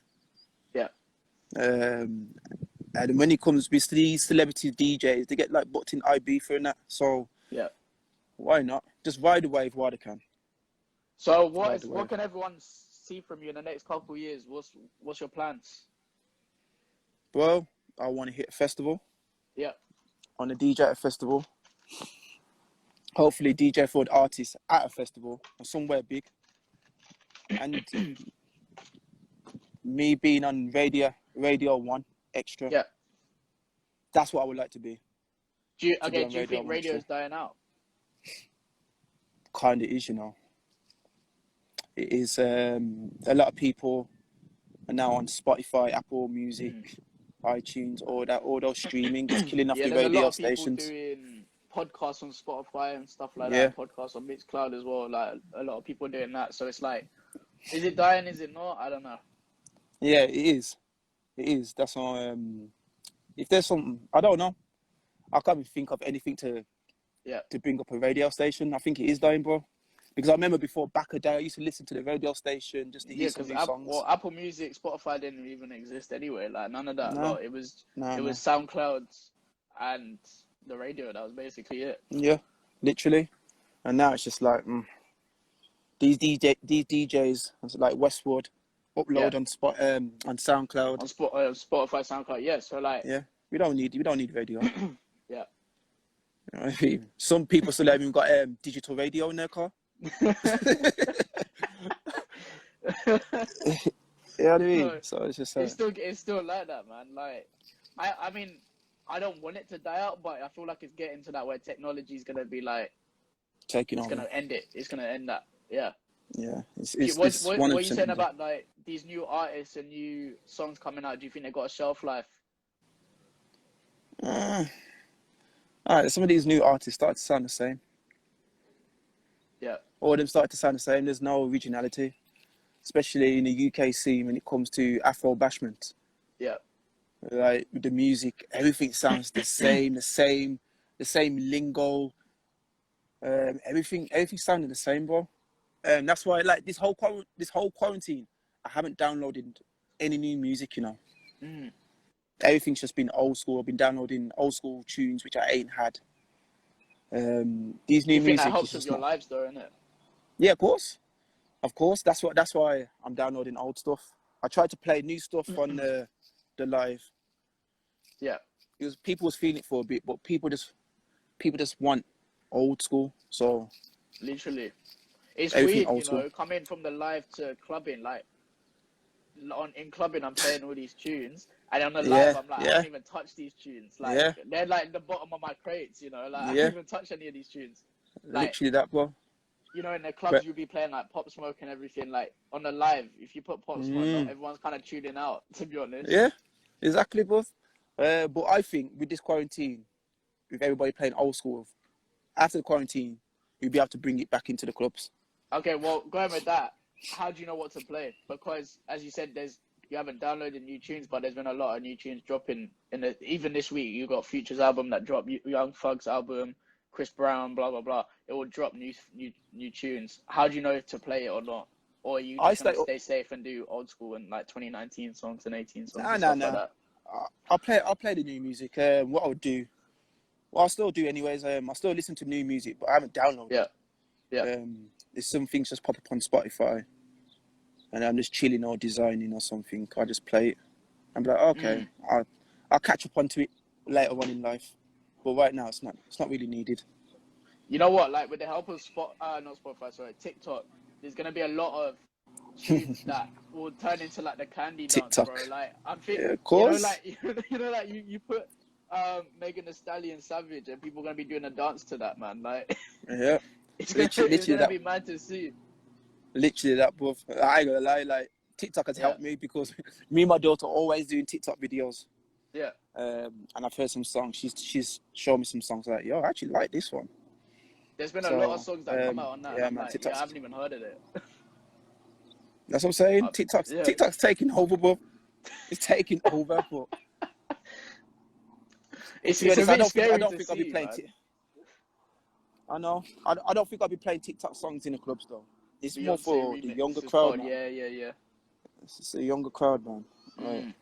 Yeah. And when it comes with these celebrity DJs, they get like booked in Ibiza and that. So yeah, why not? Just ride the wave while they can. So what can everyone see from you in the next couple of years? What's your plans? Well, I want to hit a festival. Yeah. On a DJ at a festival. Hopefully DJ for the artists at a festival or somewhere big. And me being on Radio 1 Extra. Yeah. That's what I would like to be. Do you think radio is dying out? Kind of is, you know. It is. A lot of people are now on Spotify, Apple Music, iTunes, all those streaming. It's killing off the radio stations. There's a lot of people doing podcasts on Spotify and stuff like that. Podcasts on Mixcloud as well. Like a lot of people doing that. So it's like, is it dying? Is it not? I don't know. Yeah, it is. It is. That's all. If there's something, I don't know. I can't even think of anything to bring up a radio station. I think it is dying, bro. Because I remember before, back a day, I used to listen to the radio station just to hear some new songs. Well, Apple Music, Spotify didn't even exist anyway. Like none of that. No. It was SoundCloud and the radio. That was basically it. Yeah, literally. And now it's just like these DJs like Westwood upload on SoundCloud, on Spotify, SoundCloud. Yeah, so like we don't need radio. Yeah. You know what I mean? Some people still haven't even got digital radio in their car. You know what I mean? So it's just it's still like that, man. Like I mean, I don't want it to die out, but I feel like it's getting to that where technology is gonna be like taking over. It's gonna end it. It's gonna end that. Yeah. Yeah. What are you saying about like these new artists and new songs coming out? Do you think they got a shelf life? Alright, some of these new artists start to sound the same. Yeah. All of them start to sound the same. There's no originality, especially in the UK scene when it comes to Afro bashment. Yeah. Like with the music, everything sounds the same lingo. Everything sounding the same, bro. That's why, like this whole quarantine, I haven't downloaded any new music. You know, everything's just been old school. I've been downloading old school tunes which I ain't had. These new you think music that helps with your lives, though, innit? Yeah, of course. That's why I'm downloading old stuff. I tried to play new stuff on the live. Yeah. Because people was feeling it for a bit, but people just want old school. So literally, it's weird, you know, coming from the live to clubbing. Like in clubbing, I'm playing all these tunes, and on the live, I'm like, I don't even touch these tunes. Like they're like the bottom of my crates, you know. Like I don't even touch any of these tunes. Like, literally that, bro. You know, in the clubs, you'll be playing like Pop Smoke and everything. Like on the live, if you put Pop Smoke, everyone's kind of tuning out. To be honest. Yeah, exactly, bro. But I think with this quarantine, with everybody playing old school, after the quarantine, you'll be able to bring it back into the clubs. Okay, well, going with that, how do you know what to play? Because, as you said, you haven't downloaded new tunes, but there's been a lot of new tunes dropping. Even this week, you got Future's album that dropped, Young Thug's album, Chris Brown, blah, blah, blah. It will drop new tunes. How do you know if to play it or not? Or are you just going to stay safe and do old school and like 2019 songs and 18 songs and stuff like that? I'll play the new music. What I'll do, I'll still do anyways. I still listen to new music, but I haven't downloaded. Yeah. There's some things just pop up on Spotify, and I'm just chilling or designing or something. I just play it. I'm like, okay, I'll catch up onto it later on in life. But right now, it's not really needed. You know what? Like with the help of TikTok, there's gonna be a lot of tunes that will turn into like the candy dance, bro. Like I'm thinking, of course. You put Megan Thee Stallion Savage, and people are gonna be doing a dance to that, man. Like, it's gonna be mad to see. Literally that, bro. I ain't gonna lie, like TikTok has helped me because me and my daughter are always doing TikTok videos. Yeah. And I've heard some songs. She's shown me some songs like, yo, I actually like this one. There's been a lot of songs that come out on that. Yeah, man, I haven't even heard of it. That's what I'm saying. TikTok's taking over, bro. It's taking over, bro. It's a bit scary. I don't think I'll be playing. I know. I don't think I'll be playing TikTok songs in the clubs though. It's more Beyonce for the remix younger is crowd, called. man. Yeah. It's a younger crowd, man. Right.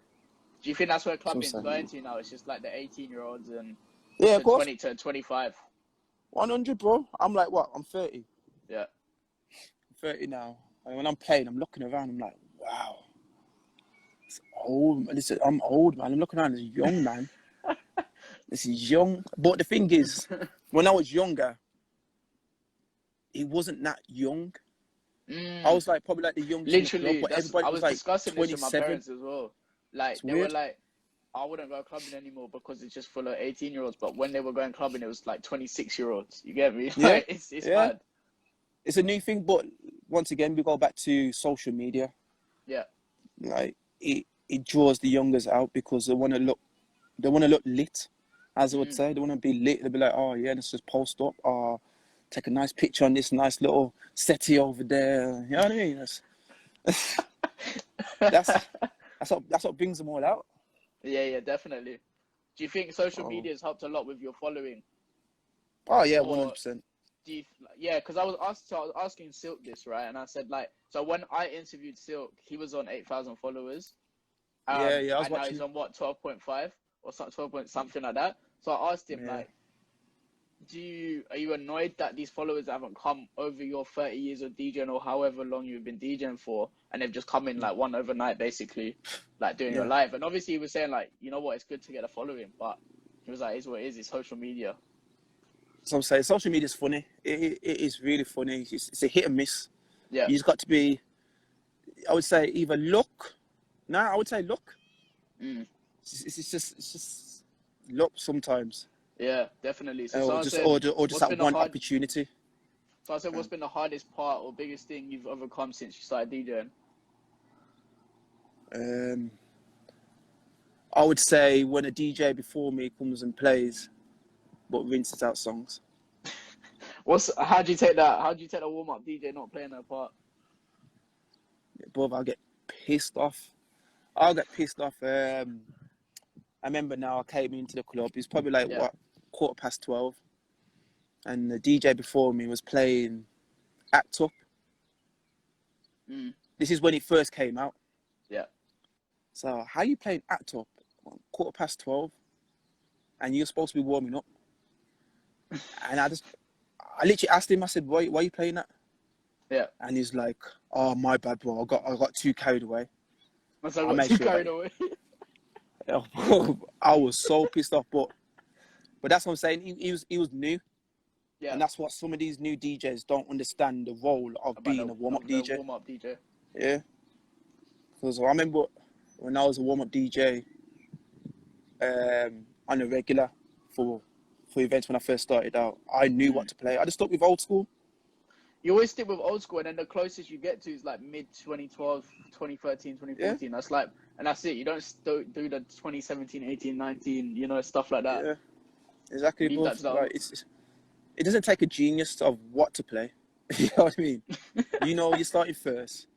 Do you think that's where clubbing's going to now? It's just like the 18-year-olds and yeah, to of course. 20 to 25. 100, bro. I'm like, what? I'm 30. Yeah. I'm 30 now. And when I'm playing, I'm looking around. I'm like, wow. It's old. I'm old, man. I'm looking around as a young man. This is young. But the thing is, when I was younger, he wasn't that young. I was like probably like the youngest in the club, Literally, but everybody I was was like discussing this with my 27. parents as well. Like It's they were weird. like, I wouldn't go clubbing anymore because it's just full of 18-year-olds. But when they were going clubbing, it was like 26-year-olds. You get me? Yeah, Like, it's mad. It's a new thing, but once again, we go back to social media. Yeah. Like it draws the youngers out because they want to look lit, as I would say. They want to be lit. They'll be like, oh yeah, let's just post up. Take a nice picture on this nice little settee over there. You know what I mean? That's what brings them all out. Yeah, definitely. Do you think social media has helped a lot with your following? Oh yeah, 100%. Because I was asking Silk this, right? And I said like, so when I interviewed Silk, he was on 8,000 followers. I was and watching. now he's on what, 12.5 or 12 point something like that. So I asked him like, are you annoyed that these followers haven't come over your 30 years of DJing or however long you've been DJing for, and they've just come in like one overnight, basically, like doing your live? And obviously he was saying like, you know what, it's good to get a following, but he was like, it's what it is. It's social media. So I'm saying social media is funny. It is really funny. It's a hit and miss. Yeah. You just got to be, I would say, either luck. No, I would say luck. It's just luck sometimes. Yeah, definitely. So or just that one opportunity. So I said, what's been the hardest part or biggest thing you've overcome since you started DJing? I would say when a DJ before me comes and plays, but rinses out songs. How do you take that? How do you take the warm up DJ not playing that part? Brother, I'll get pissed off. I remember now I came into the club. It was probably like 12:15, and the DJ before me was playing Act Up. This is when it first came out. Yeah. So how you playing Act Up 12:15, and you're supposed to be warming up? And I literally asked him. I said, "Why are you playing that?" Yeah. And he's like, "Oh, my bad, bro. I got too carried away." I got too carried away. I was so pissed off, but that's what I'm saying. He was new, and that's what some of these new DJs don't understand the role of being a warm-up DJ. Warm-up DJ. Yeah, because I remember when I was a warm-up DJ on a regular for events when I first started out, I knew what to play. I just stuck with old school. You always stick with old school, and then the closest you get to is like mid-2012, 2013, 2014. Yeah. That's like, and that's it. You don't do the 2017, 18, 19, stuff like that. Yeah, exactly. Like, it doesn't take a genius of what to play. You know what I mean? You're starting first.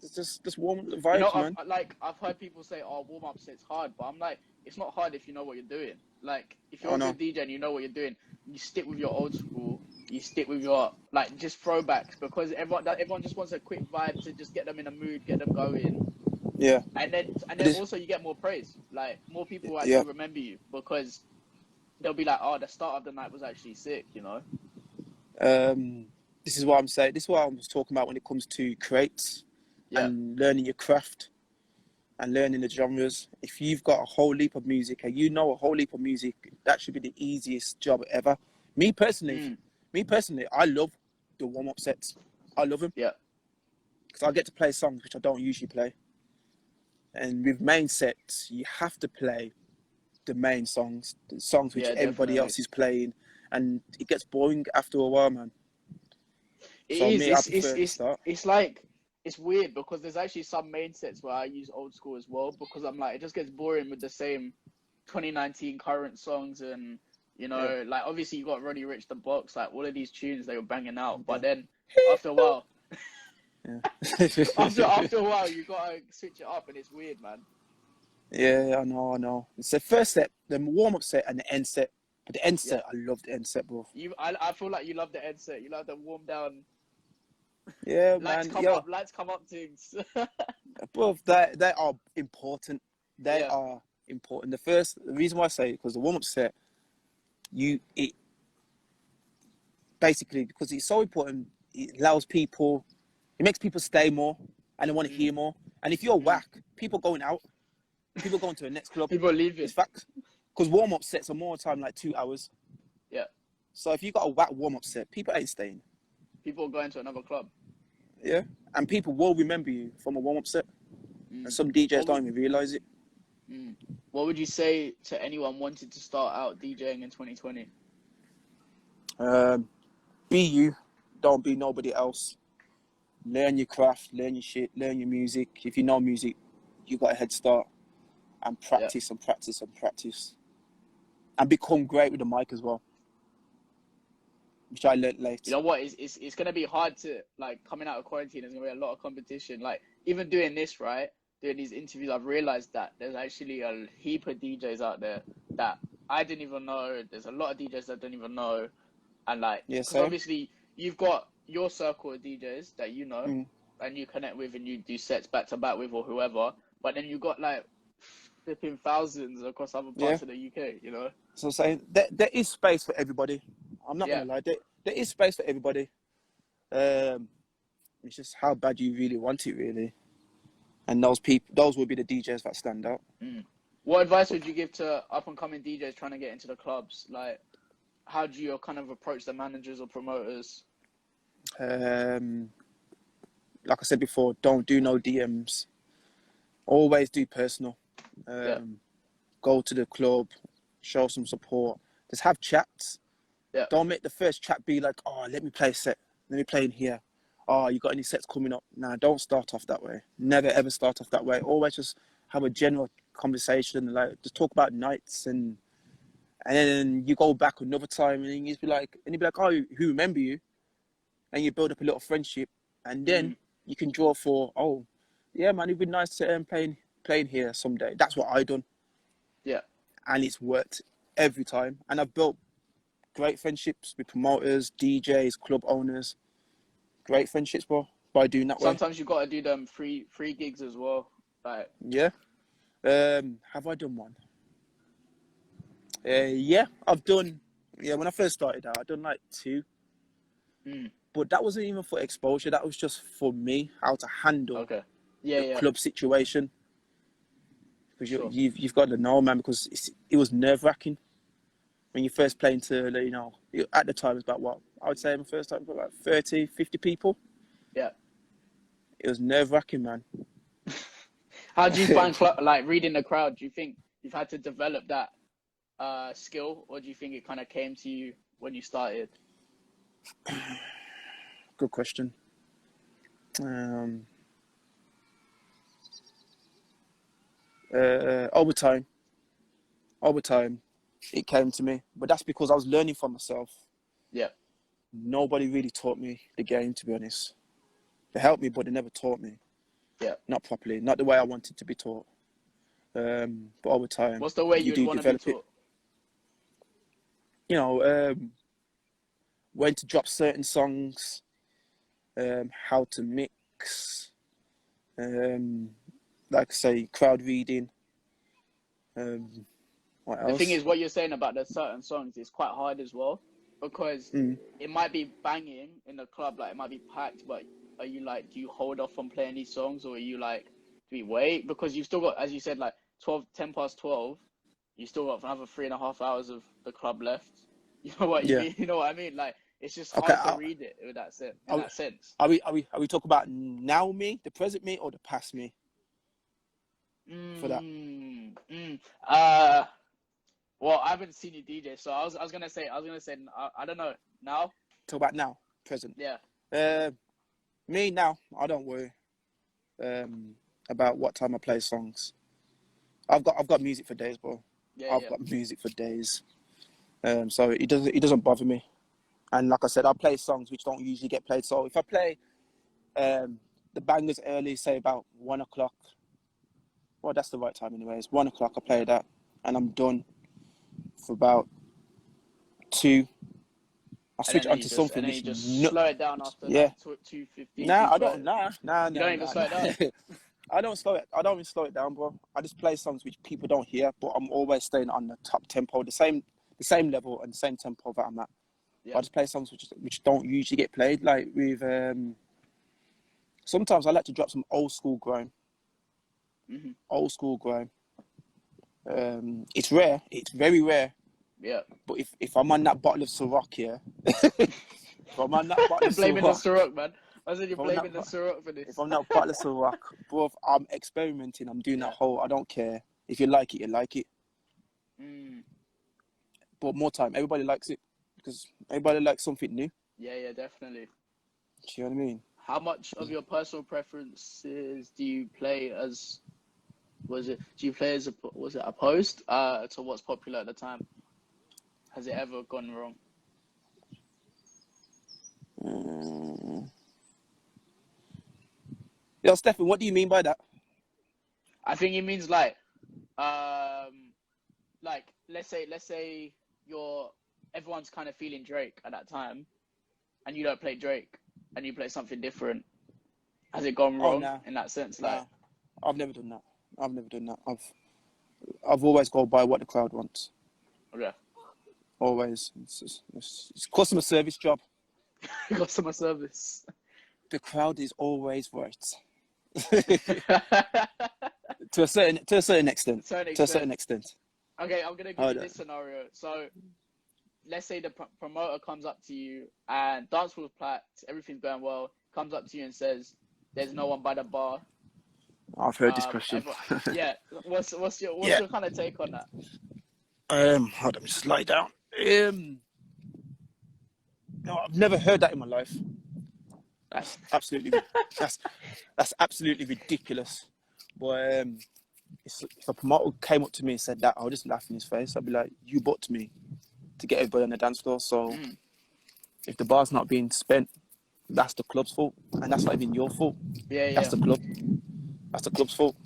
Just warm up the vibes, man. I've heard people say, "Oh, warm up it's hard," but I'm like, it's not hard if you know what you're doing. Like, if you're a good DJ and you know what you're doing, you stick with your old school. You stick with your just throwbacks, because everyone just wants a quick vibe to just get them in a mood, get them going. Yeah. And then also you get more praise. Like, more people will actually remember you, because they'll be like, "Oh, the start of the night was actually sick," This is what I'm saying. This is what I was talking about when it comes to crates and learning your craft and learning the genres. If you've got a whole heap of music and you know a whole heap of music, that should be the easiest job ever. Me personally, I love the warm-up sets. I love them. Yeah. Because I get to play songs which I don't usually play. And with main sets, you have to play the main songs, the songs which everybody else is playing, and it gets boring after a while, man. It's weird, because there's actually some main sets where I use old school as well, because I'm like, it just gets boring with the same 2019 current songs, and like, obviously you got Roddy Ricch, The Box, like all of these tunes they were banging out, but then after a while, after a while you gotta switch it up, and it's weird, man. Yeah, I know. It's the first set, the warm-up set, and the end set. But the end set, I love the end set, bro. I feel like you love the end set. You love the warm down. Yeah, Lights man. come Yo, up, lights come up things. bro, they are important. They Yeah. are important. The reason why I say it, because the warm-up set, it basically, because it's so important, it allows people, it makes people stay more and they want to hear more. And if you're whack, people going out, people going to the next club. People leaving. It's facts. Because warm-up sets are more time, like 2 hours. Yeah. So if you got a whack warm-up set, people ain't staying. People going to another club. Yeah. And people will remember you from a warm-up set. And some DJs What don't even realise it. What would you say to anyone wanting to start out DJing in 2020? Be you. Don't be nobody else. Learn your craft, learn your shit, learn your music. If you know music, you got a head start. And practice and practice and practice. And become great with the mic as well. Which I learned late. You know what? It's gonna be hard to, like, coming out of quarantine. There's gonna be a lot of competition. Like, even doing this, right? Doing these interviews, I've realized that there's actually a heap of DJs out there that I didn't even know. There's a lot of DJs that I don't even know, and like, because obviously you've got your circle of DJs that you know and you connect with and you do sets back to back with or whoever. But then you got like flipping thousands across other parts of the UK. You know. So I'm saying there is space for everybody. I'm not gonna lie. There is space for everybody. It's just how bad you really want it, really. And those will be the DJs that stand out. What advice would you give to up and coming DJs trying to get into the clubs? Like, how do you kind of approach the managers or promoters? Like I said before, don't do no DMs. Always do personal. Go to the club, show some support. Just have chats. Don't make the first chat be like, oh, let me play a set. Let me play in here. Oh, you got any sets coming up? Nah, don't start off that way. Never, ever start off that way. Always just have a general conversation. Like, just talk about nights and then you go back another time and you'd be like, oh, who remember you? And you build up a little friendship. And then you can draw for, oh, yeah, man, it'd be nice to playing here someday. That's what I done. Yeah. And it's worked every time. And I've built great friendships with promoters, DJs, club owners. Great friendships, bro, by doing that. Sometimes you got to do them free gigs as well. Like, yeah. Have I done one? Yeah, I've done. Yeah, when I first started out, I've done like 2. But that wasn't even for exposure. That was just for me, how to handle the club situation. Because you've got to know, man, because it was nerve-wracking. When you first playing to, you know, at the time it was about what? I would say my first time about 30, 50 people. Yeah. It was nerve-wracking, man. How do you find, like, reading the crowd? Do you think you've had to develop that skill, or do you think it kind of came to you when you started? Good question. Over time, it came to me, but that's because I was learning for myself. Yeah. Nobody really taught me the game, to be honest. They helped me, but they never taught me. Yeah. Not properly, not the way I wanted to be taught. But over time, what's the way you'd want to be taught? You know, when to drop certain songs, how to mix, like I say, crowd reading. What else? The thing is, what you're saying about the certain songs is quite hard as well, because it might be banging in the club, like it might be packed, but are you like, do you hold off on playing these songs, or are you like, do we wait? Because you've still got, as you said, like 10 past 12, you still got another 3.5 hours of the club left. You know what you mean? You know what I mean? Like, it's just hard to read it with that sense. In that sense. Are we talking about now me, the present me, or the past me? For that. Well, I haven't seen you DJ, so I was gonna say I don't know now. Talk about now, present. Yeah. Me now, I don't worry about what time I play songs. I've got music for days, bro. I've got music for days. So it doesn't bother me. And like I said, I play songs which don't usually get played. So if I play the bangers early, say about 1 o'clock, well, that's the right time anyways. 1 o'clock, I play that, and I'm done for about 2. I switch on to something and then which you just slow it down after yeah. like 215, Nah, I don't. 230. Nah. You don't even slow it down. I don't slow it. I don't even slow it down, bro. I just play songs which people don't hear, but I'm always staying on the top tempo, the same level and the same tempo that I'm at. Yeah. I just play songs which don't usually get played. Like with sometimes I like to drop some old school grime. Mm-hmm. Old school grime. It's rare. It's very rare. Yeah. But if I'm on that bottle of Ciroc here, if I'm on that bottle of blaming the Ciroc, Ciroc, man. I said you're blaming the Ciroc for this. if I'm not bottle of Ciroc, bro, I'm experimenting. I'm doing that whole. I don't care. If you like it, you like it. But more time, everybody likes it because everybody likes something new. Yeah, definitely. Do you know what I mean? How much of your personal preferences do you play as? Was it opposed to what's popular at the time? Has it ever gone wrong? Yo, Stefan, what do you mean by that? I think it means like let's say everyone's kind of feeling Drake at that time, and you don't play Drake, and you play something different. Has it gone wrong in that sense? Nah. Like, I've never done that. I've always gone by what the crowd wants. Okay. Always. It's customer service job. Customer service. The crowd is always right. to a certain extent. To a certain extent. Okay, I'm gonna give you this scenario. So, let's say the promoter comes up to you and dance floor's packed, everything's going well. Comes up to you and says, "There's no one by the bar." I've heard this question. Yeah. What's your kind of take on that? Hold on, just lie down. No, I've never heard that in my life. That's absolutely that's absolutely ridiculous. But if a promoter came up to me and said that, I'll just laugh in his face. I'd be like, "You booked me to get everybody on the dance floor, so if the bar's not being spent, that's the club's fault, and that's not even your fault. That's the club. That's the club's fault."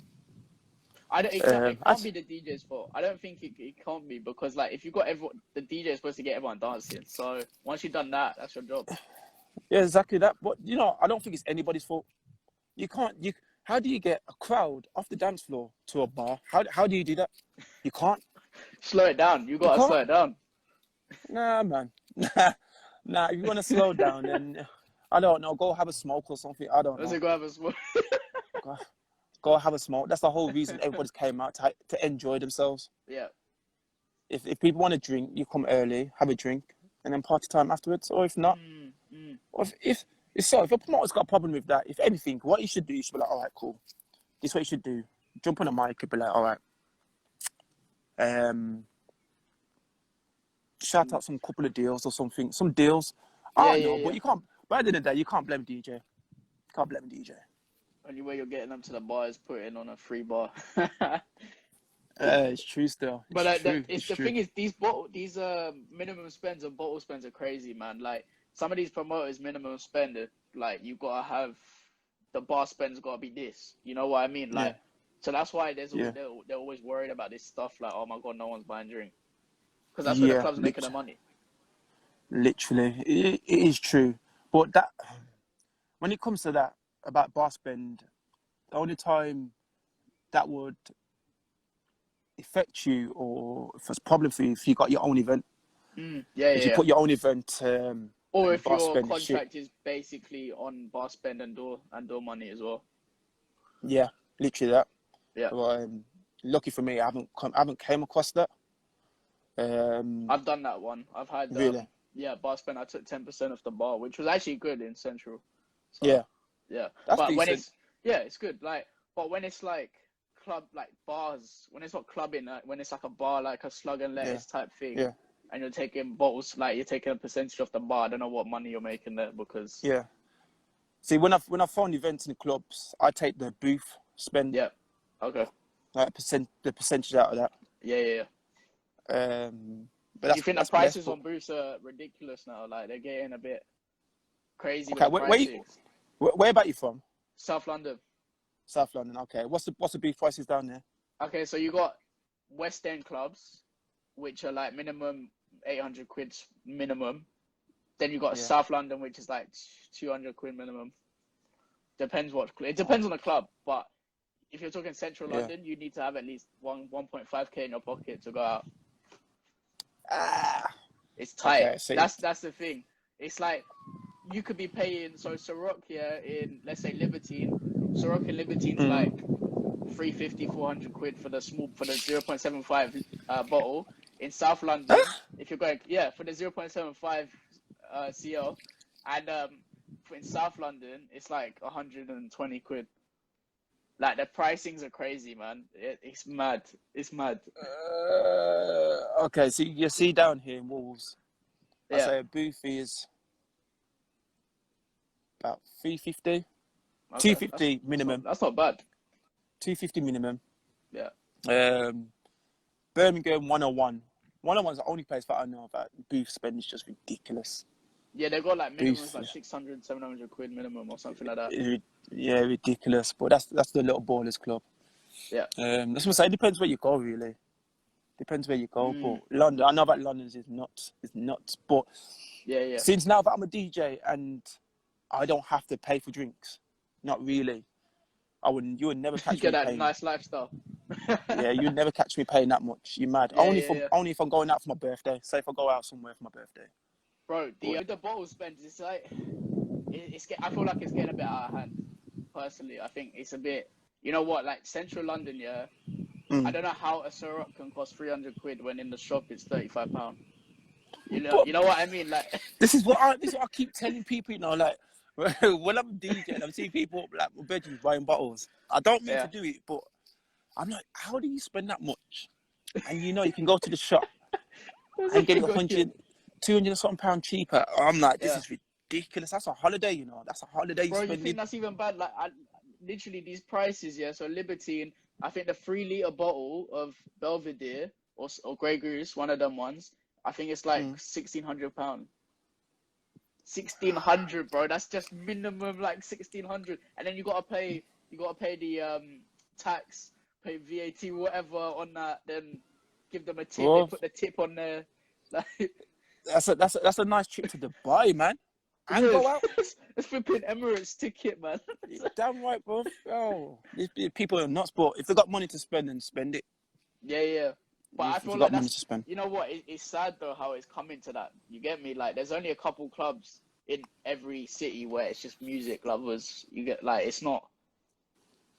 It can't be the DJ's fault. I don't think it can't be, because like if you got the DJ is supposed to get everyone dancing. So once you've done that, that's your job. Yeah, exactly that. But I don't think it's anybody's fault. How do you get a crowd off the dance floor to a bar? How do you do that? You can't. Slow it down. You gotta slow it down. Nah, man. Nah. If you want to slow down, then I don't know. Go have a smoke or something. I don't know. Let's go have a smoke. Go have a smoke. That's the whole reason everybody's came out to enjoy themselves. Yeah. If people want to drink, you come early, have a drink, and then party time afterwards. Or if not, or if a promoter's got a problem with that, if anything, what you should do, you should be like, all right, cool. This is what you should do. Jump on a mic and be like, all right. Shout out some couple of deals or something. Some deals. I don't know, but you can't. By the end of the day, you can't blame DJ. Can't blame DJ. Only way you're getting them to the bar is putting on a free bar. It's true still. The thing is, these minimum spends and bottle spends are crazy, man. Like some of these promoters minimum spend, like you gotta have the bar spend's gotta be this. You know what I mean? Like, so that's why they're always worried about this stuff. Like, oh my god, no one's buying drink, because that's where the club's making the money. Literally, it is true. But that, when it comes to that about bar spend, the only time that would affect you, or if it's a problem for you, if you got your own event. If you put your own event, or if your contract is basically on bar spend and door money as well. Yeah, literally that. Yeah. But, lucky for me, I haven't came across that. I've done that one. I've had really. Bar spend. I took 10% off the bar, which was actually good in Central. So, yeah. That's but decent. when it's good. Like, but when it's like club, like bars, when it's not clubbing, when it's like a bar, like a slug and lettuce type thing, and you're taking bottles, like you're taking a percentage off the bar, I don't know what money you're making there, because See, when I find events in clubs, I take the booth spend. Yeah. Okay. Like the percentage out of that. Yeah. But do you think the prices on booths are ridiculous now? Like they're getting a bit crazy. Okay, where about you from? South London. South London. Okay. What's the booth prices down there? Okay, so you got West End clubs, which are like minimum 800 quid minimum. Then you got South London, which is like 200 quid minimum. It depends on the club, but if you're talking Central London, you need to have at least 1.5k in your pocket to go out. It's tight. Okay, that's the thing. It's like you could be paying Ciroc here in, let's say, Libertine. Ciroc in Libertine's like 350, 400 quid for the 0.75 bottle. In South London, if you're going for the 0.75 CL, and in South London it's like 120 quid. Like, the pricings are crazy, man. It's mad. It's mad. Okay, so you see down here in Wolves, I say a booth is about 350, 250 minimum. That's not bad. 250 minimum. Yeah. Birmingham 101. 101's the only place that I know that booth spend is just ridiculous. Yeah, they've got like minimums like 600, 700 quid minimum or something like that. Yeah, ridiculous. But that's the little ballers club. Yeah. That's what I say. It depends where you go, really. Depends where you go. But London, I know that London's is nuts. It's nuts. But since now that I'm a DJ and I don't have to pay for drinks, not really. You would never catch me get that paying. Nice lifestyle. Yeah, you'd never catch me paying that much. You mad? Only if I'm going out for my birthday. Say if I go out somewhere for my birthday. Bro, the bottle spend, it's like I feel like it's getting a bit out of hand. Personally, I think it's a bit. You know what? Like Central London, I don't know how a Ciroc can cost 300 quid when in the shop it's £35. You know what I mean? Like this is what I keep telling people. You know, like when I'm DJing, I'm seeing people like virgins buying bottles. I don't mean to do it, but I'm like, how do you spend that much? And you can go to the shop and get it 100, 200 something pound cheaper. I'm like, this is ridiculous. That's a holiday, That's a holiday. Bro, you think that's even bad? Like, literally these prices, So Libertine, I think the 3 litre bottle of Belvedere or Grey Goose, one of them ones, I think it's like £1,600. 1,600, bro. That's just minimum, like 1,600, and then you gotta pay the tax, pay VAT, whatever on that. Then give them a tip. They put the tip on there. Like, that's a nice trip to Dubai, man. And go out. It's flipping Emirates ticket, man. Damn right, bro. Oh, these people are nuts, but if they got money to spend, then spend it. Yeah. But I feel like that's, you know what? It's sad though how it's coming to that. You get me? Like, there's only a couple clubs in every city where it's just music lovers. You get like, it's not.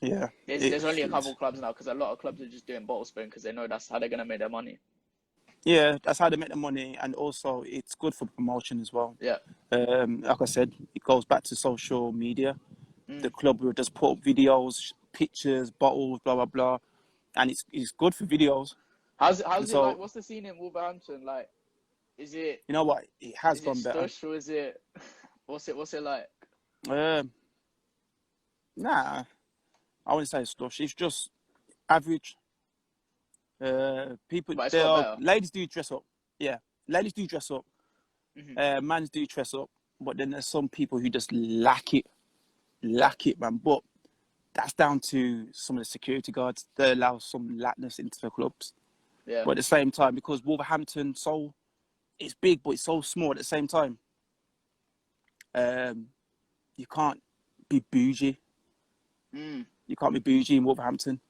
Yeah. There's only a couple clubs now because a lot of clubs are just doing bottle spin because they know that's how they're gonna make their money. Yeah, that's how they make the money, and also it's good for promotion as well. Yeah. Like I said, it goes back to social media. The club will just put up videos, pictures, bottles, blah blah blah, and it's good for videos. How's it like? What's the scene in Wolverhampton like? Is it? You know what? It has gone better. Stush, or is it? What's it like? Nah, I wouldn't say stush. It's just average. People, ladies do dress up. Yeah, ladies do dress up. Mans do dress up, but then there's some people who just lack it, man. But that's down to some of the security guards. They allow some lackness into the clubs. Yeah. But at the same time, because Wolverhampton, it's big, but it's so small at the same time. You can't be bougie. You can't be bougie in Wolverhampton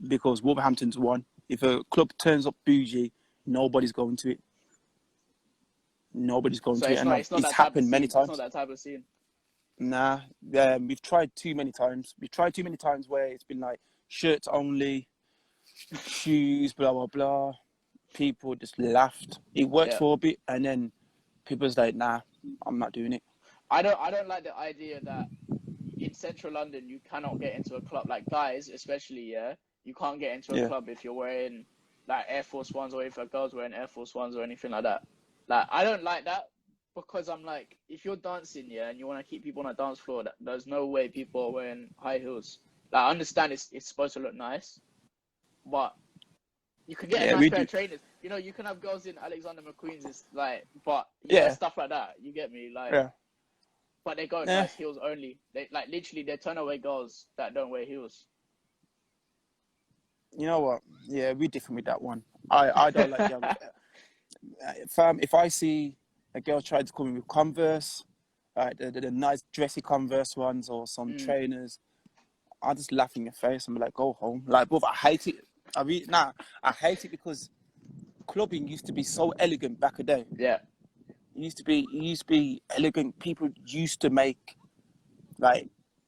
because Wolverhampton's one. If a club turns up bougie, nobody's going to it. Nobody's going to it. And it's happened many times. It's not that type of scene. Nah, we've tried too many times. We've tried too many times where it's been like shirts only, shoes, blah, blah, blah. People just laughed. It worked for a bit, and then people's like, nah, I'm not doing it. I don't like the idea that in Central London you cannot get into a club, like guys especially, you can't get into a club if you're wearing like Air Force Ones or if a girl's wearing Air Force Ones or anything like that. Like, I don't like that because I'm like, if you're dancing, and you want to keep people on a dance floor, there's no way people are wearing high heels. Like, I understand it's supposed to look nice, but you can get a nice pair of trainers. You can have girls in Alexander McQueen's, it's like, but stuff like that. You get me? Like, but they go nice heels only. They like literally they turn away girls that don't wear heels. You know what? Yeah, we're different with that one. I don't like fam. If I see a girl tried to come in with Converse, the nice dressy Converse ones or some trainers. I just laugh in your face and be like, go home. Like, but I hate it. I hate it because clubbing used to be so elegant back a day. Yeah. It used to be elegant. People used to make like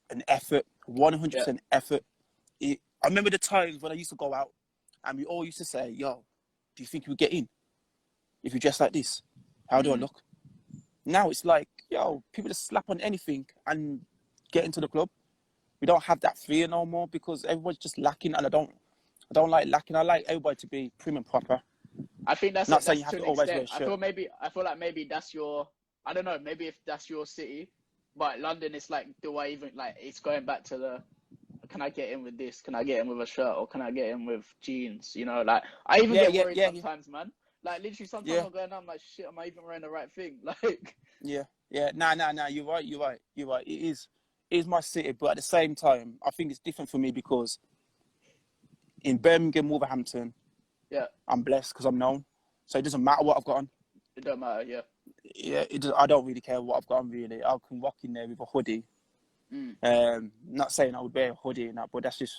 an effort, 100% effort. I remember the times when I used to go out and we all used to say, yo, do you think you would get in if you dress like this? How do I look? Now it's like, yo, people just slap on anything and get into the club. We don't have that fear no more because everyone's just lacking, and I don't like lacking. I like everybody to be prim and proper. I think that's not it, saying that's you have to to an always wear a extent. shirt. I feel like maybe that's your, I don't know, maybe if that's your city, but London, it's like, do I even, like, it's going back to the, can I get in with this? Can I get in with a shirt, or can I get in with jeans? You know, like, I even get worried sometimes, man. Like, literally, sometimes I'm going, I'm like, shit, am I even wearing the right thing? Like, Nah. You're right. It is my city, but at the same time, I think it's different for me because in Birmingham, Wolverhampton, I'm blessed because I'm known, so it doesn't matter what I've got on. It don't matter, I don't really care what I've got on, really. I can walk in there with a hoodie. Not saying I would wear a hoodie and that, but that's just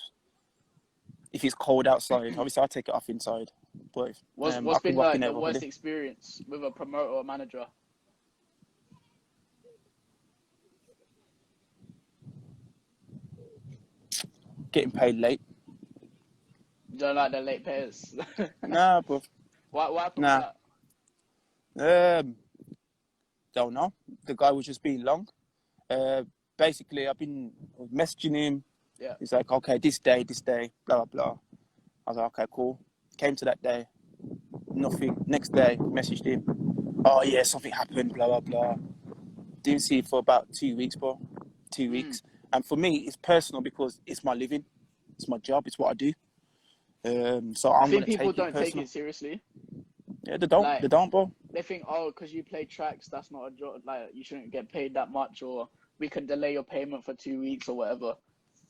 if it's cold outside. Obviously, I'll take it off inside. But what's been like the worst experience with a promoter or manager? Getting paid late. You don't like the late payers? Nah, bro. What happened with that? Don't know. The guy was just being long. Basically, I've been messaging him. Yeah. He's like, okay, this day, blah, blah, blah. I was like, okay, cool. Came to that day. Nothing. Next day, messaged him. Oh, yeah, something happened, blah, blah, blah. Didn't see it for about 2 weeks, bro. 2 weeks. And for me, it's personal because it's my living. It's my job. It's what I do. So I'm going to take it personal. I think people don't take it seriously. Yeah, they don't. Like, they don't, bro. They think, oh, because you play tracks, that's not a job. Like, you shouldn't get paid that much, or we can delay your payment for 2 weeks or whatever.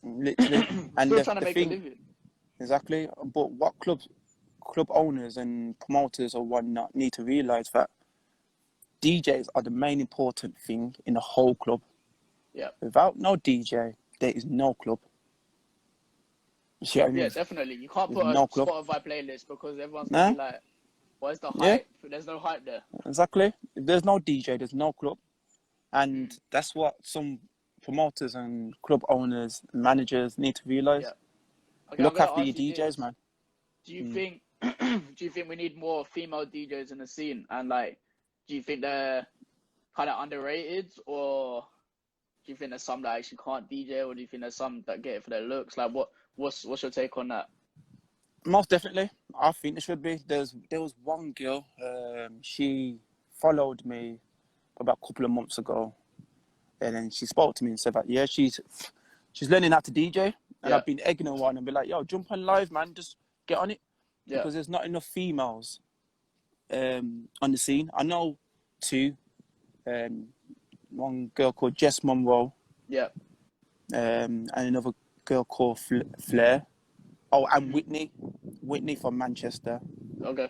Literally. And still trying to make a living. Exactly. But what club owners and promoters or whatnot need to realise that DJs are the main important thing in the whole club. Yeah. Without no DJ, there is no club. You see what I mean? Yeah, definitely. You can't put a Spotify playlist because everyone's gonna be like, "Where's the hype?" There's no hype there. Exactly. If there's no DJ, there's no club, and that's what some promoters and club owners, and managers need to realise. Yeah. Okay, look after your DJs, man. Do you think? Do you think we need more female DJs in the scene? And like, do you think they're kind of underrated, or do you think there's some that actually can't DJ, or do you think there's some that get it for their looks? Like, what's your take on that? Most definitely, I think there should be. There was one girl. She followed me about a couple of months ago, and then she spoke to me and said that she's learning how to DJ, and I've been egging her on and be like, yo, jump on live, man, just get on it, because there's not enough females on the scene. I know two. One girl called Jess Monroe. Yeah. And another girl called Flair. Oh, and Whitney from Manchester. Okay.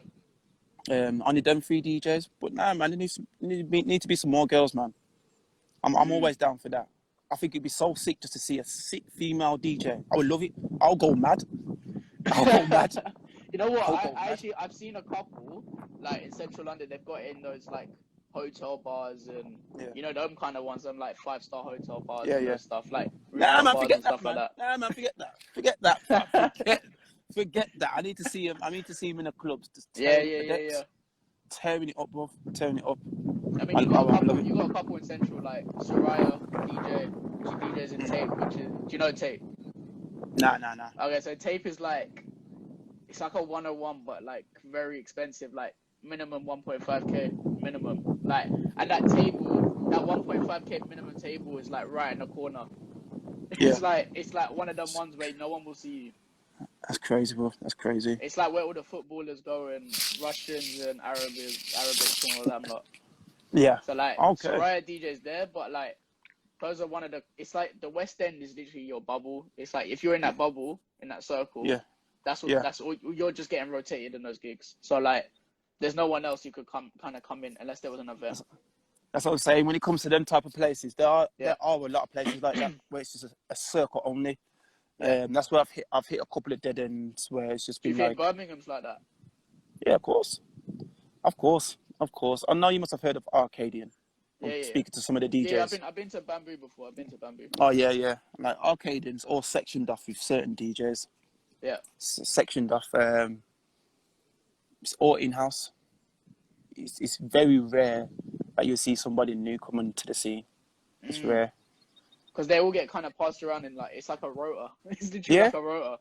Only them 3 DJs, but nah, man, there need to be some more girls, man. I'm always down for that. I think it'd be so sick just to see a sick female DJ. I would love it. I'll go mad. You know what? I've seen a couple like in central London. They've got in those like hotel bars and you know them kind of ones, them like 5-star hotel bars and stuff like forget stuff that, like that. Nah, man, forget that. Forget that. I need to see him in the clubs. Just tearing it up, bro. Tearing it up. I mean, you got a couple in central like Soraya DJ. She DJs in Tape, do you know Tape? Nah. Okay, so Tape is like, it's like a 101, but like very expensive, like minimum 1.5k minimum. Like, and that 1.5k minimum table is like right in the corner. It's like one of them ones where no one will see you. That's crazy, bro. That's crazy. It's like where all the footballers go and Russians and Arabics and all that lot. Yeah. So like, Soraya DJ's there, but like, those are one of the. It's like the West End is literally your bubble. It's like if you're in that bubble, in that circle, that's all. You're just getting rotated in those gigs. So like, there's no one else who could come in unless there was an event. That's what I'm saying. When it comes to them type of places, there are a lot of places like that where it's just a circle only. That's where I've hit a couple of dead ends where it's just been Do you think Birmingham's like that? Yeah, of course. I know you must have heard of Arcadian. Speaking to some of the DJs. Yeah, I've been to Bamboo before. Oh yeah. Like Arcadian's all sectioned off with certain DJs. Yeah. Sectioned off. It's all in-house. It's very rare that you see somebody new coming to the scene. It's rare. Because they all get kind of passed around in it's like a rota. It's literally like a rota.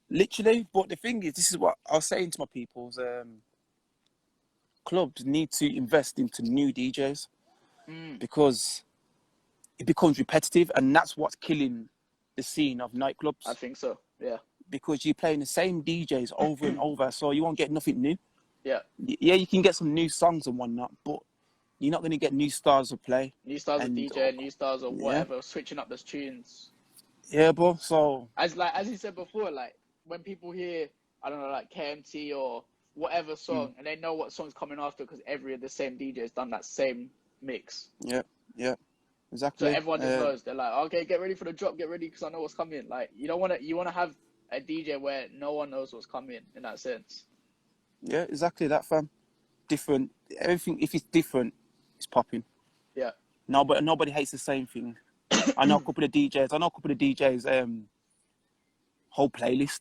Literally, but the thing is, this is what I was saying to my peoples. Clubs need to invest into new DJs because it becomes repetitive, and that's what's killing the scene of nightclubs. I think so. Yeah. Because you're playing the same DJs over and over, so you won't get nothing new. Yeah. Yeah, you can get some new songs and whatnot, but you're not going to get new styles of play. New styles of DJ, new styles of whatever, switching up those tunes. Yeah, bro. So as you said before, when people hear, I don't know, like KMT or whatever song, and they know what song's coming after because every of the same DJ's done that same mix. Yeah, exactly. So everyone just knows. They're like, okay, get ready for the drop, get ready because I know what's coming. Like you want to have a DJ where no one knows what's coming in that sense. Yeah, exactly that, fam. Different. Everything, if it's different, it's popping. Yeah. No, but nobody hates the same thing. I know a couple of DJs. Whole playlist.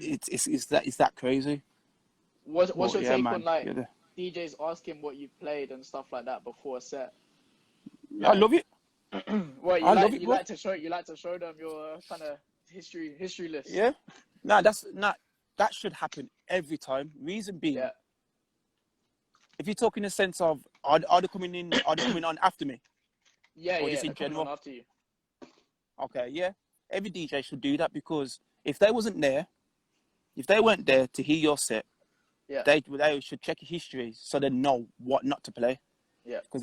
It's that crazy. What's your take on DJs asking what you've played and stuff like that before a set? I love it. Well, you like to show them your kind of history list. Yeah. No, that should happen every time. Reason being, if you're talking in the sense of are they coming on after me? Yeah, or just in general on after you. Okay, yeah. Every DJ should do that because if they weren't there to hear your set, they should check your history so they know what not to play. Yeah. Because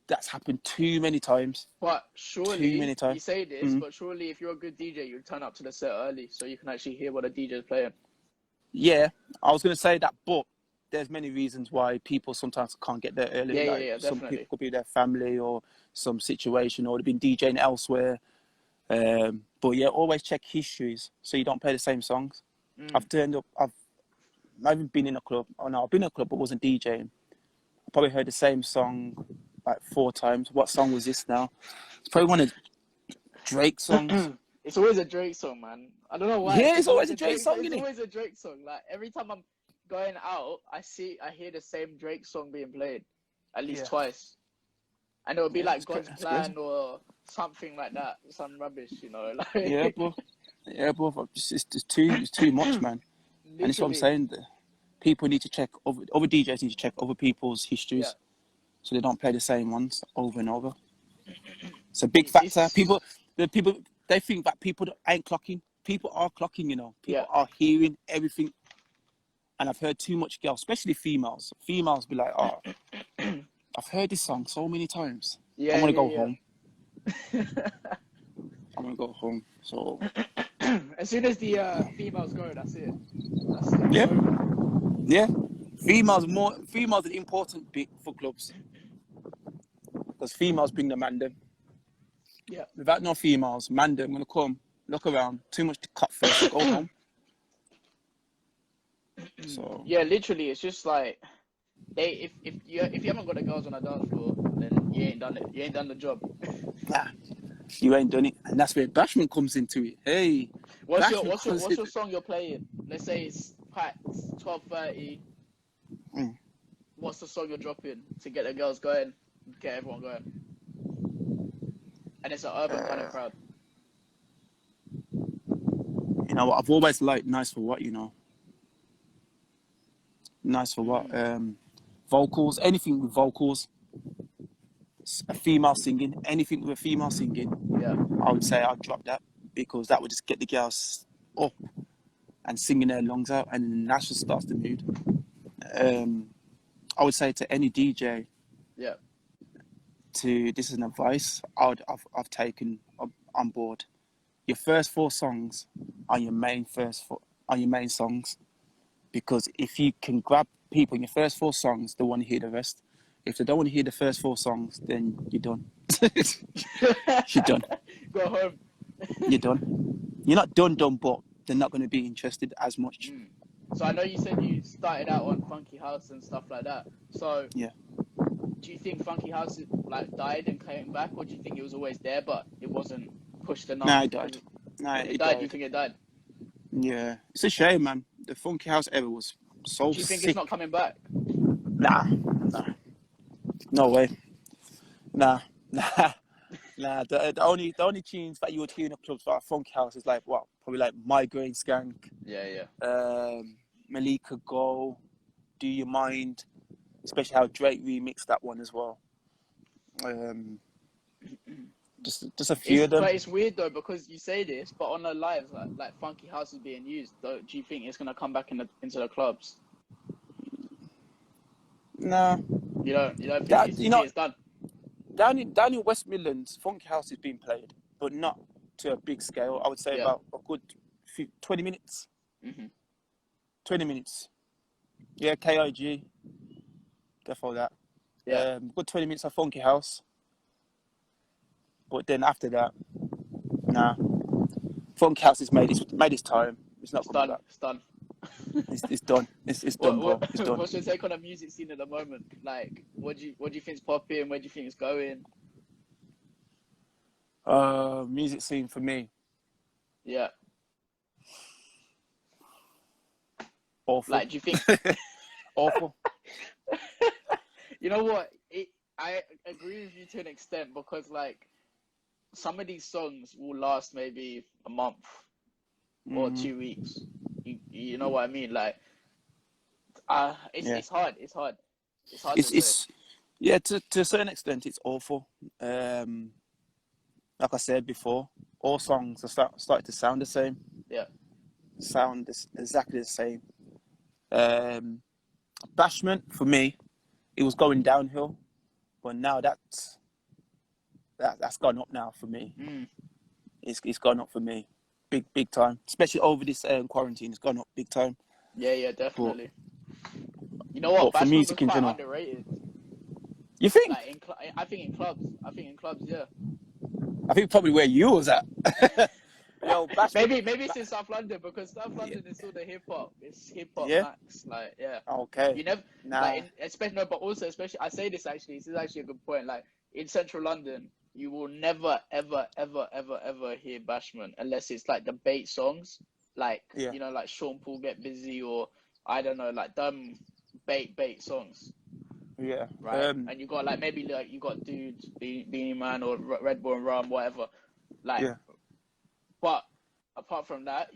that's happened too many times. But surely, too many times. You say this, but surely if you're a good DJ, you turn up to the set early so you can actually hear what a DJ is playing. Yeah, I was going to say that, but there's many reasons why people sometimes can't get there early. Yeah, some definitely. people could be their family or some situation, or they've been DJing elsewhere. But yeah, always check histories so you don't play the same songs. I've not even been in a club. Oh no, I've been in a club but wasn't DJing. I probably heard the same song like 4 times. What song was this now? It's probably one of Drake's songs. It's always a Drake song, man. I don't know why. Yeah, it's always a Drake song, isn't it? It's always a Drake song. Like every time I'm going out, I hear the same Drake song being played at least twice, and it would be like God's Plan or something like that, some rubbish, Like yeah, bro. It's too much, man. And that's what I'm saying. People need to check other DJs need to check other people's histories, so they don't play the same ones over and over. It's a big factor. People they think that people ain't clocking. People are clocking, People are hearing everything. And I've heard too much girls, especially females. Females be like, oh, I've heard this song so many times. I want to go home. I want to go home. So as soon as the females go, that's it. Yeah. Females are the important bit for clubs. Because females bring the man them. Yeah. Without no females, man them gonna come, look around, too much to cut first, go home. So yeah, literally, it's just like if you haven't got the girls on a dance floor, then you ain't done it. You ain't done the job. Nah, you ain't done it, and that's where bashment comes into it. Hey, what's your song you're playing? Let's say it's packed 12:30. What's the song you're dropping to get the girls going, get everyone going? And it's an urban kind of crowd. You know what? I've always liked Nice for What, Nice for What? Vocals, anything with vocals. A female singing, anything with a female singing. Yeah. I would say I'd drop that because that would just get the girls up and singing their lungs out, and that just starts the mood. I would say to any DJ. Yeah. This is an advice I've taken on board. Your first 4 songs are your main songs. because if you can grab people in your first 4 songs, they want to hear the rest. If they don't want to hear the first 4 songs, then you're done. You're done. Go home. You're done. You're not done, but they're not going to be interested as much. So I know you said you started out on funky house and stuff like that. So yeah, do you think funky house like died and came back, or do you think it was always there but it wasn't pushed enough? Nah, it died. It died. You think it died? Yeah, it's a shame, man. The funky house era was so sick. Do you think it's not coming back? Nah. No way. Nah. The only tunes that you would hear in the clubs for funky house is like what? Probably like Migraine Skank. Yeah. Malika Go, Do You Mind? Especially how Drake remixed that one as well. Just a few of them. But it's weird though, because you say this, but on the lives, like funky house is being used. Do you think it's gonna come back into the clubs? Nah. You don't think it's done? Down in West Midlands, funky house is being played, but not to a big scale. I would say about a good 20 minutes. 20 minutes. Yeah, KIG. Defo that. Yeah. Good 20 minutes of funky house. But then after that, nah. Funky house has made its time. It's not coming back. It's done. It's done. It's done, bro. It's done. What's your take on the music scene at the moment? Like, what do you think's popping? Where do you think it's going? Music scene for me. Yeah. Awful. Like, do you think? Awful. You know what? I agree with you to an extent, because like some of these songs will last maybe a month or 2 weeks. You know what I mean? Like, it's hard. It's hard. It's yeah, to a certain extent, it's awful. Like I said before, all songs are starting to sound the same. Yeah. Sound exactly the same. Bashment for me, it was going downhill, but now that's gone up now for me. It's gone up for me, big time. Especially over this quarantine, it's gone up big time. Yeah, definitely. You know what? For Bashment music was in quite general, underrated. You think? Like I think in clubs, yeah. I think probably where you was at. Yo, maybe it's in South London, because South London is sort of hip hop. It's hip hop max, like Okay. You never especially I say this actually. This is actually a good point. Like in Central London, you will never ever hear Bashment unless it's like debate songs, like you know, like Sean Paul Get Busy, or I don't know, like dumb bait songs. Yeah. Right. And you got like maybe like you got Dudes, Beanie Man, or Red Bull and Rum, whatever. Like. Yeah. But apart from that,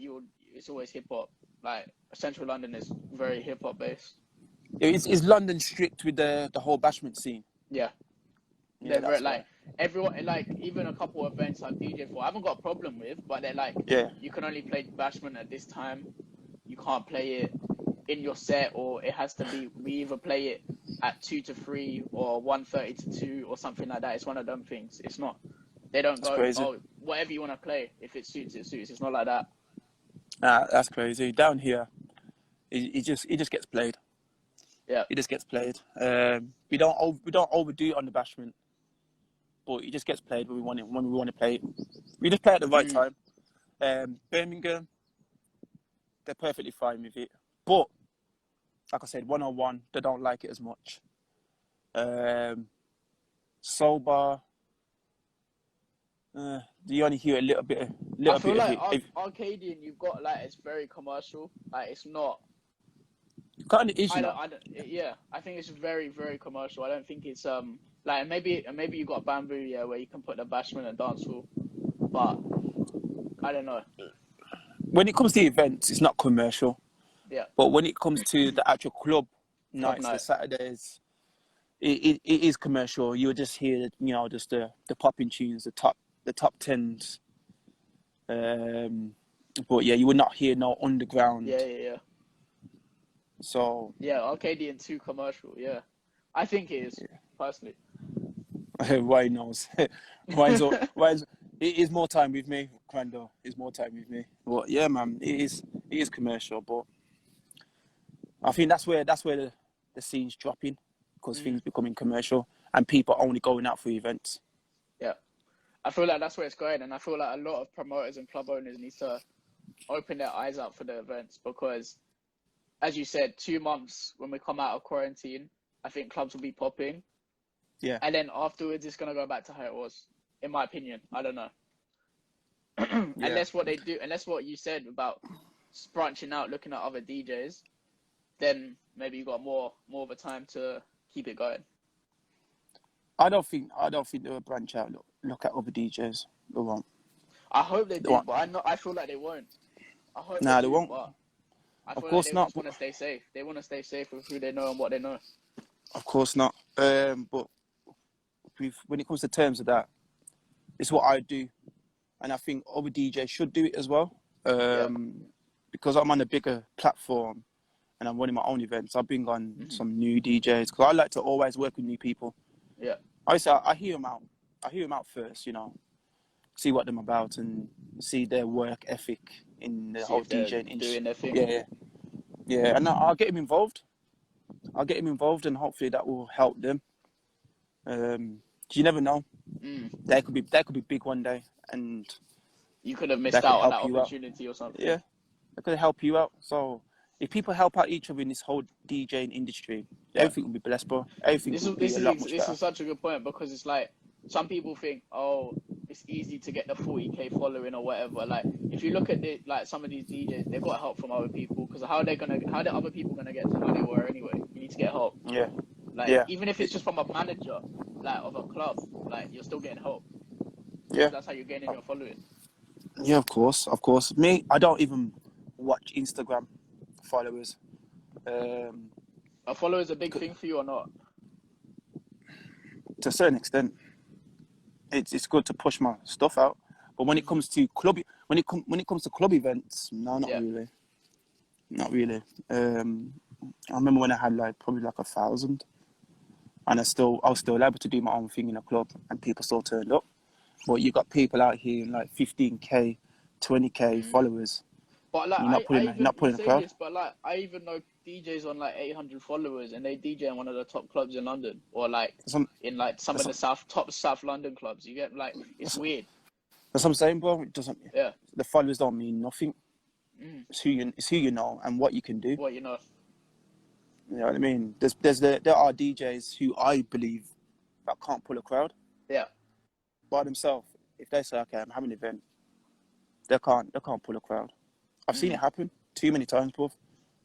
it's always hip hop. Like Central London is very hip hop based. Is London strict with the whole Bashment scene? Yeah. They're very, like everyone, like even a couple of events I've DJed for, I haven't got a problem with, but they're like, you can only play Bashment at this time. You can't play it in your set, or it has to be, we either play it at 2 to 3 or 1:30 to 2 or something like that. It's one of them things. It's not. They don't go, whatever you want to play. If it suits, it suits. It's not like that. That's crazy. Down here, it just gets played. Yeah. It just gets played. We don't overdo it on the Bashment, but it just gets played when we want to play it. We just play at the right time. Birmingham, they're perfectly fine with it. But like I said, 101, they don't like it as much. Sober. You only hear a little bit. I feel like Arcadian, you've got like, it's very commercial. Like it's not. Kind of is. I think it's very, very commercial. I don't think it's like maybe you got Bamboo, where you can put the Bashment and dancehall, but I don't know. When it comes to events, it's not commercial. Yeah. But when it comes to the actual club nights, the Saturdays, it is commercial. You'll just hear, just the popping tunes, the top 10s. But yeah, you would not hear no underground. Yeah. So yeah, Arcadian too commercial. Yeah, I think it is personally. Why knows? Why it is more time with me. Crandall is more time with me. But yeah, man, it is commercial. But I think that's where the scene's dropping, because things becoming commercial and people only going out for events. Yeah, I feel like that's where it's going, and I feel like a lot of promoters and club owners need to open their eyes up for the events, because, as you said, 2 months when we come out of quarantine, I think clubs will be popping. Yeah. And then afterwards, it's gonna go back to how it was, in my opinion. I don't know. Unless what you said about branching out, looking at other DJs, then maybe you got more of a time to keep it going. I don't think they'll branch out. Look at other DJs. They won't. I hope they do, but I feel like they won't. I hope they won't. But I feel Of course like they not. just want to stay safe. They want to stay safe with who they know and what they know. Of course not. But when it comes to terms of that, it's what I do, and I think other DJs should do it as well. Because I'm on a bigger platform and I'm running my own events, I bring on some new DJs, because I like to always work with new people. Yeah. I hear them out. I hear them out first, see what they're about and see their work ethic in the whole DJing industry. Doing their thing. Yeah. And I'll get them involved. And hopefully that will help them. You never know. They could be big one day, and you could have missed out on that opportunity or something. Yeah, they could help you out. So if people help out each other in this whole DJing industry, everything will be blessed, bro. Everything will be a lot much better. This is such a good point, because it's like, some people think, oh, it's easy to get the 40k following or whatever. Like, if you look at some of these DJs, they've got help from other people, because how are other people gonna get to how they were anyway? You need to get help. Yeah. Even if it's just from a manager, of a club, you're still getting help. Yeah. That's how you're gaining your following. Yeah, of course. Me, I don't even watch Instagram followers. Are followers a big thing for you or not? To a certain extent, it's good to push my stuff out. But when it comes to club events, no, not really. Not really. I remember when I had probably 1,000, and I was still able to do my own thing in a club, and people still turned up. But you got people out here in 15k, 20k followers. But you're not putting a crowd. But I even know DJs on 800 followers, and they DJ in one of the top clubs in London, or in some of the top South London clubs. You get it's weird. That's what I'm saying, bro. It doesn't. Yeah. The followers don't mean nothing. It's who you know and what you can do. What you know. You know what I mean? There are DJs who I believe that can't pull a crowd. Yeah. By themselves. If they say, okay, I'm having an event, they can't pull a crowd. I've seen it happen too many times, bro.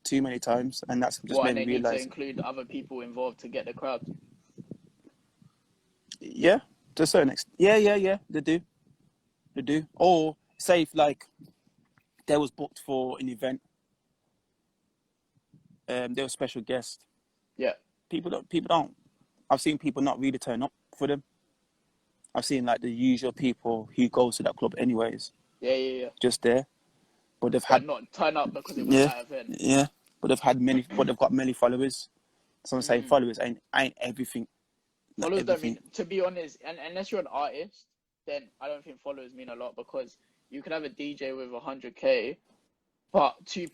Too many times, and that's just made me realize. Need to include other people involved to get the crowd. Yeah, to a certain extent. Yeah. They do. Or say if they was booked for an event, they were special guest. Yeah. People don't. I've seen people not really turn up for them. I've seen the usual people who goes to that club anyways. Yeah. Just there. But not turn up because it was that event. Yeah. But they've got many followers. So I'm saying followers ain't everything. Followers don't mean, to be honest, and unless you're an artist, then I don't think followers mean a lot, because you can have a DJ with 100k, but two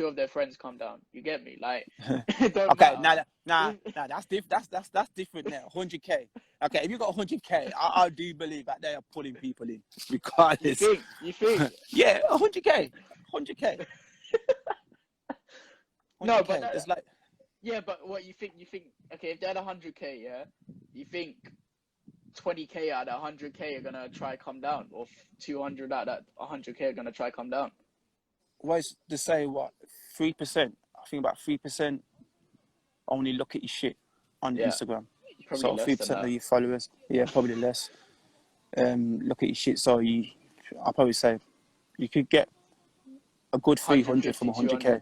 of their friends come down. You get me? Okay, nah, that's different now. 100k. Okay, if you got 100k, I do believe that they are pulling people in, regardless. You think? Yeah, 100k. 100k. No, but it's yeah, but what you think? Okay, if they had 100k, yeah, you think 20k out of 100k are gonna try come down, or 200 out of 100k are gonna try come down? Well, it's to say 3%. I think about 3% only look at your shit on Instagram. Probably so 3% of your followers, probably less. Look at your shit. So I'll probably say you could get a good 300 from 100k.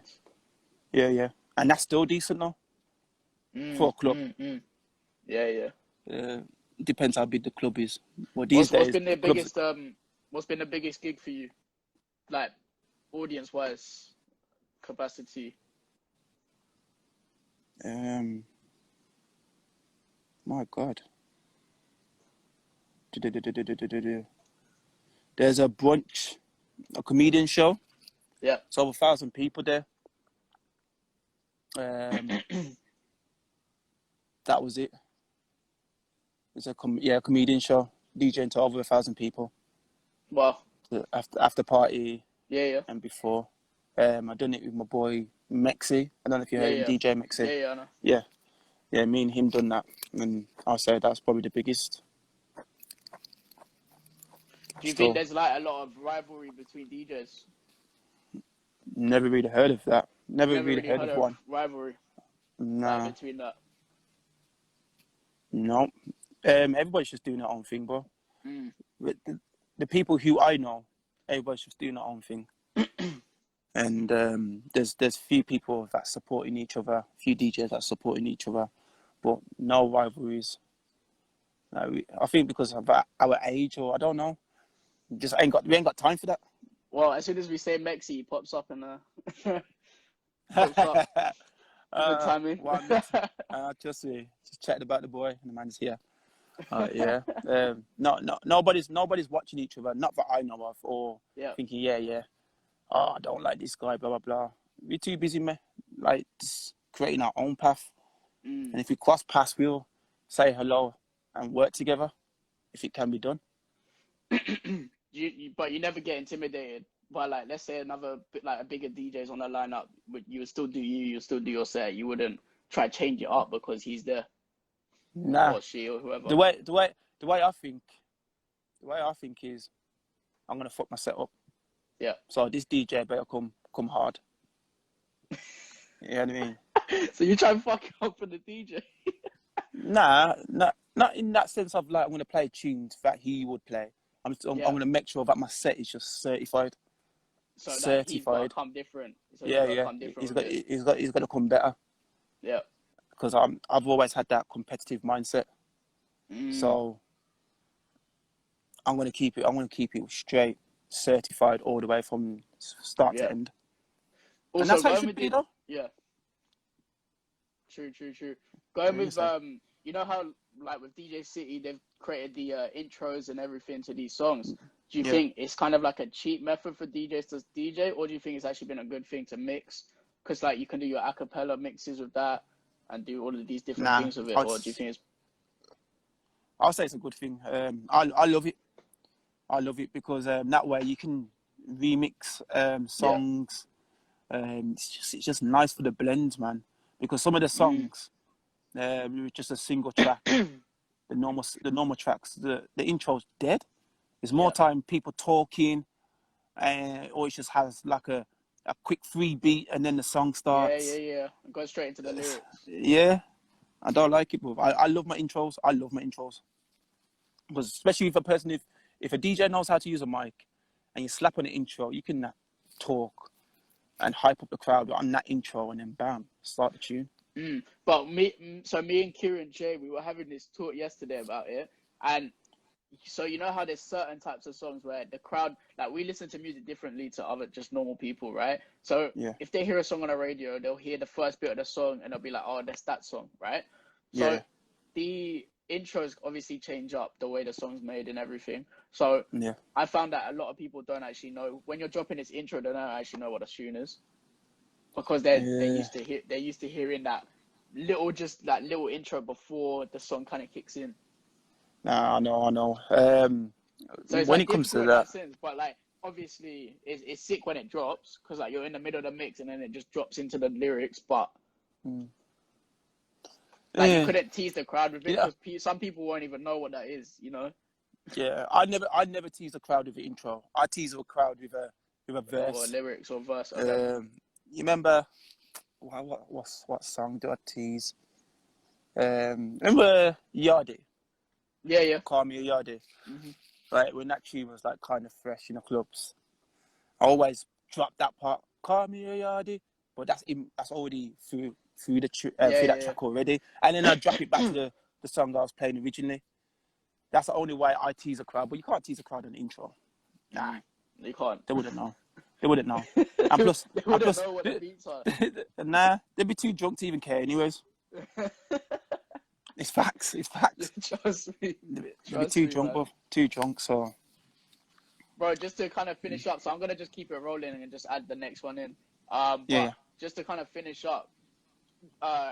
Yeah, and that's still decent though for a club. Yeah. It depends how big the club is. Well, what's been the biggest gig for you, audience-wise, capacity? My God. There's a brunch, a comedian show. Yeah. It's over 1,000 people there. That was it. It's a comedian show, DJing to over 1,000 people. Wow. After party. Yeah. And before, I done it with my boy Mexi. I don't know if you heard him, DJ Mexi. Yeah, I know. Yeah, me and him done that, and I'll say that's probably the biggest. Do you think there's like a lot of rivalry between DJs? Never really heard of that. Never really heard of one. Rivalry. Nah. Like between that. No. Everybody's just doing their own thing, bro. The people who I know, everybody's just doing their own thing. And there's few people that supporting each other, few DJs that supporting each other, but no rivalries. Like I think because of our age, or I don't know, we ain't got time for that. Well, as soon as we say Mexi, he pops up and pops up. Good timing. Just chatted about the boy, and the man's here. Yeah. Nobody's watching each other. Not that I know of, or thinking, yeah. Oh, I don't like this guy. Blah blah blah. We're too busy, man. Like just creating our own path. And if we cross paths, we'll say hello and work together if it can be done. But you never get intimidated by, like, let's say a bigger DJ's on the lineup, you would still do you still do your set. You wouldn't try to change it up because he's there. Nah. Or she or whoever. The way I think is I'm gonna fuck my set up. Yeah. So this DJ better come hard. You know what I mean? So you try and fuck up for the DJ? Nah, not in that sense of like I'm gonna play tunes that he would play. I'm gonna make sure that my set is just certified. So certified. He's gotta come different. So He's got to come better. Yeah. Because I've always had that competitive mindset. So I'm gonna keep it straight, certified all the way from start to end. Also, and that's how it should be, though. Yeah. True. Going with you know how like with DJ City they've created the intros and everything to these songs. Do you think it's kind of like a cheap method for DJs to DJ, or do you think it's actually been a good thing to mix? Because like you can do your acapella mixes with that and do all of these different things with it, or do you think it's? I'll say it's a good thing. I love it. I love it because that way you can remix songs. It's just nice for the blends, man. Because some of the songs, just a single track. The normal tracks, the intro's dead. There's more time people talking, or it just has like a quick free beat and then the song starts. Yeah. Go straight into the lyrics. Yeah, I don't like it, but I love my intros. Because especially if a DJ knows how to use a mic and you slap on the intro, you can talk and hype up the crowd on that intro, and then bam, start the tune. But me and Kieran J, we were having this talk yesterday about it, and so you know how there's certain types of songs where the crowd, like, we listen to music differently to other just normal people, right? So if they hear a song on the radio, they'll hear the first bit of the song and they'll be like, oh, that's that song, right? So the intros obviously change up the way the song's made and everything. So I found that a lot of people don't actually know when you're dropping this intro, they don't actually know what a tune is, because they're used to hearing that little intro before the song kind of kicks in. Nah, I know. So it's when like it comes to that sense, but like obviously it's sick when it drops, because like you're in the middle of the mix and then it just drops into the lyrics, but like you couldn't tease the crowd with it, because some people won't even know what that is, you know. Yeah, I never tease the crowd with the intro. I tease the crowd with a verse, or lyrics or verse. You remember what song do I tease? Remember Yardie? Yeah. Call Me a Yardie. Right, when that tune was like kind of fresh in the clubs, I always drop that part. Call Me a Yardie, but that's already through that track already, and then I drop it back to the song I was playing originally. That's the only way I tease a crowd, but you can't tease a crowd on the intro. Nah, you can't. They wouldn't know. And plus, they wouldn't know what the beats are. Nah, they'd be too drunk to even care, anyways. It's facts. Trust me. They'd be too drunk, bro. Too drunk, so. Bro, just to kind of finish up, so I'm gonna just keep it rolling and just add the next one in. Just to kind of finish up,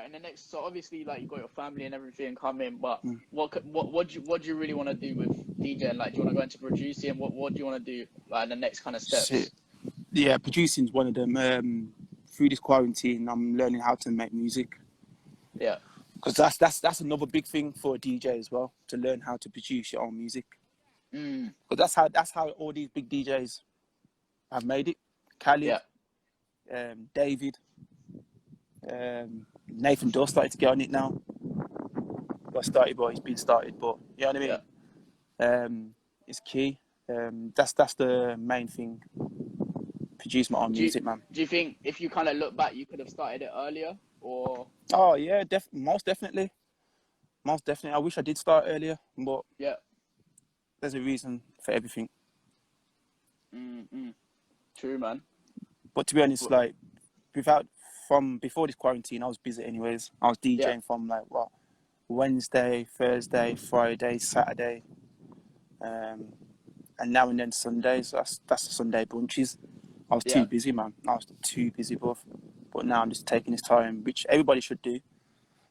in the next, so obviously like you got your family and everything coming, but what do you really want to do with DJing? Like, do you want to go into producing? What do you want to do like in the next kind of steps? Shit. Yeah, producing is one of them. Through this quarantine, I'm learning how to make music. Yeah. Because that's another big thing for a DJ as well, to learn how to produce your own music. Because that's how all these big DJs have made it. Khalid, David, Nathan Doe started to get on it now. Got started, but he's been started. But you know what I mean? It's key. That's the main thing. Produce my own music, man. Do you think if you kind of look back, you could have started it earlier, or? Oh yeah, most definitely. I wish I did start earlier, but there's a reason for everything. True, man. But to be honest, like from before this quarantine, I was busy anyways. I was DJing from like Wednesday, Thursday, Friday, Saturday, and now and then Sundays. That's the Sunday brunches. I was too busy, man. I was too busy, bruv. But now I'm just taking this time, which everybody should do.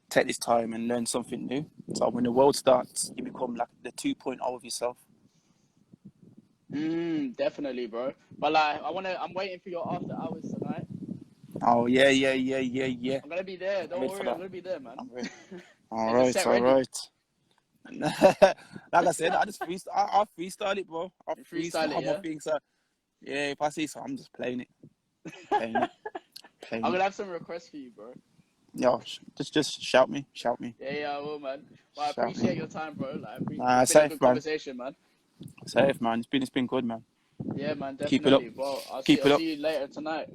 Take this time and learn something new. So when the world starts, you become like the 2.0 of yourself. Definitely, bro. But like, I'm waiting for your after hours tonight. Oh yeah. I'm gonna be there. Don't worry, I'm gonna be there, man. All right. Like I said, I freestyle it, bro. I freestyle my things. Yeah, if I see something, I'm just playing it. I'm gonna have some requests for you, bro. Yo, just shout me. Yeah, I will, man. Well, I appreciate your time, bro. Like, it's been a good conversation, man. Safe, man. It's been good, man. Yeah, man, definitely. Keep it up. Well, I'll see you later tonight.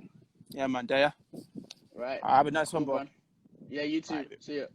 Yeah, man. There. Right. Have a nice one, bro. Man. Yeah, you too. See ya.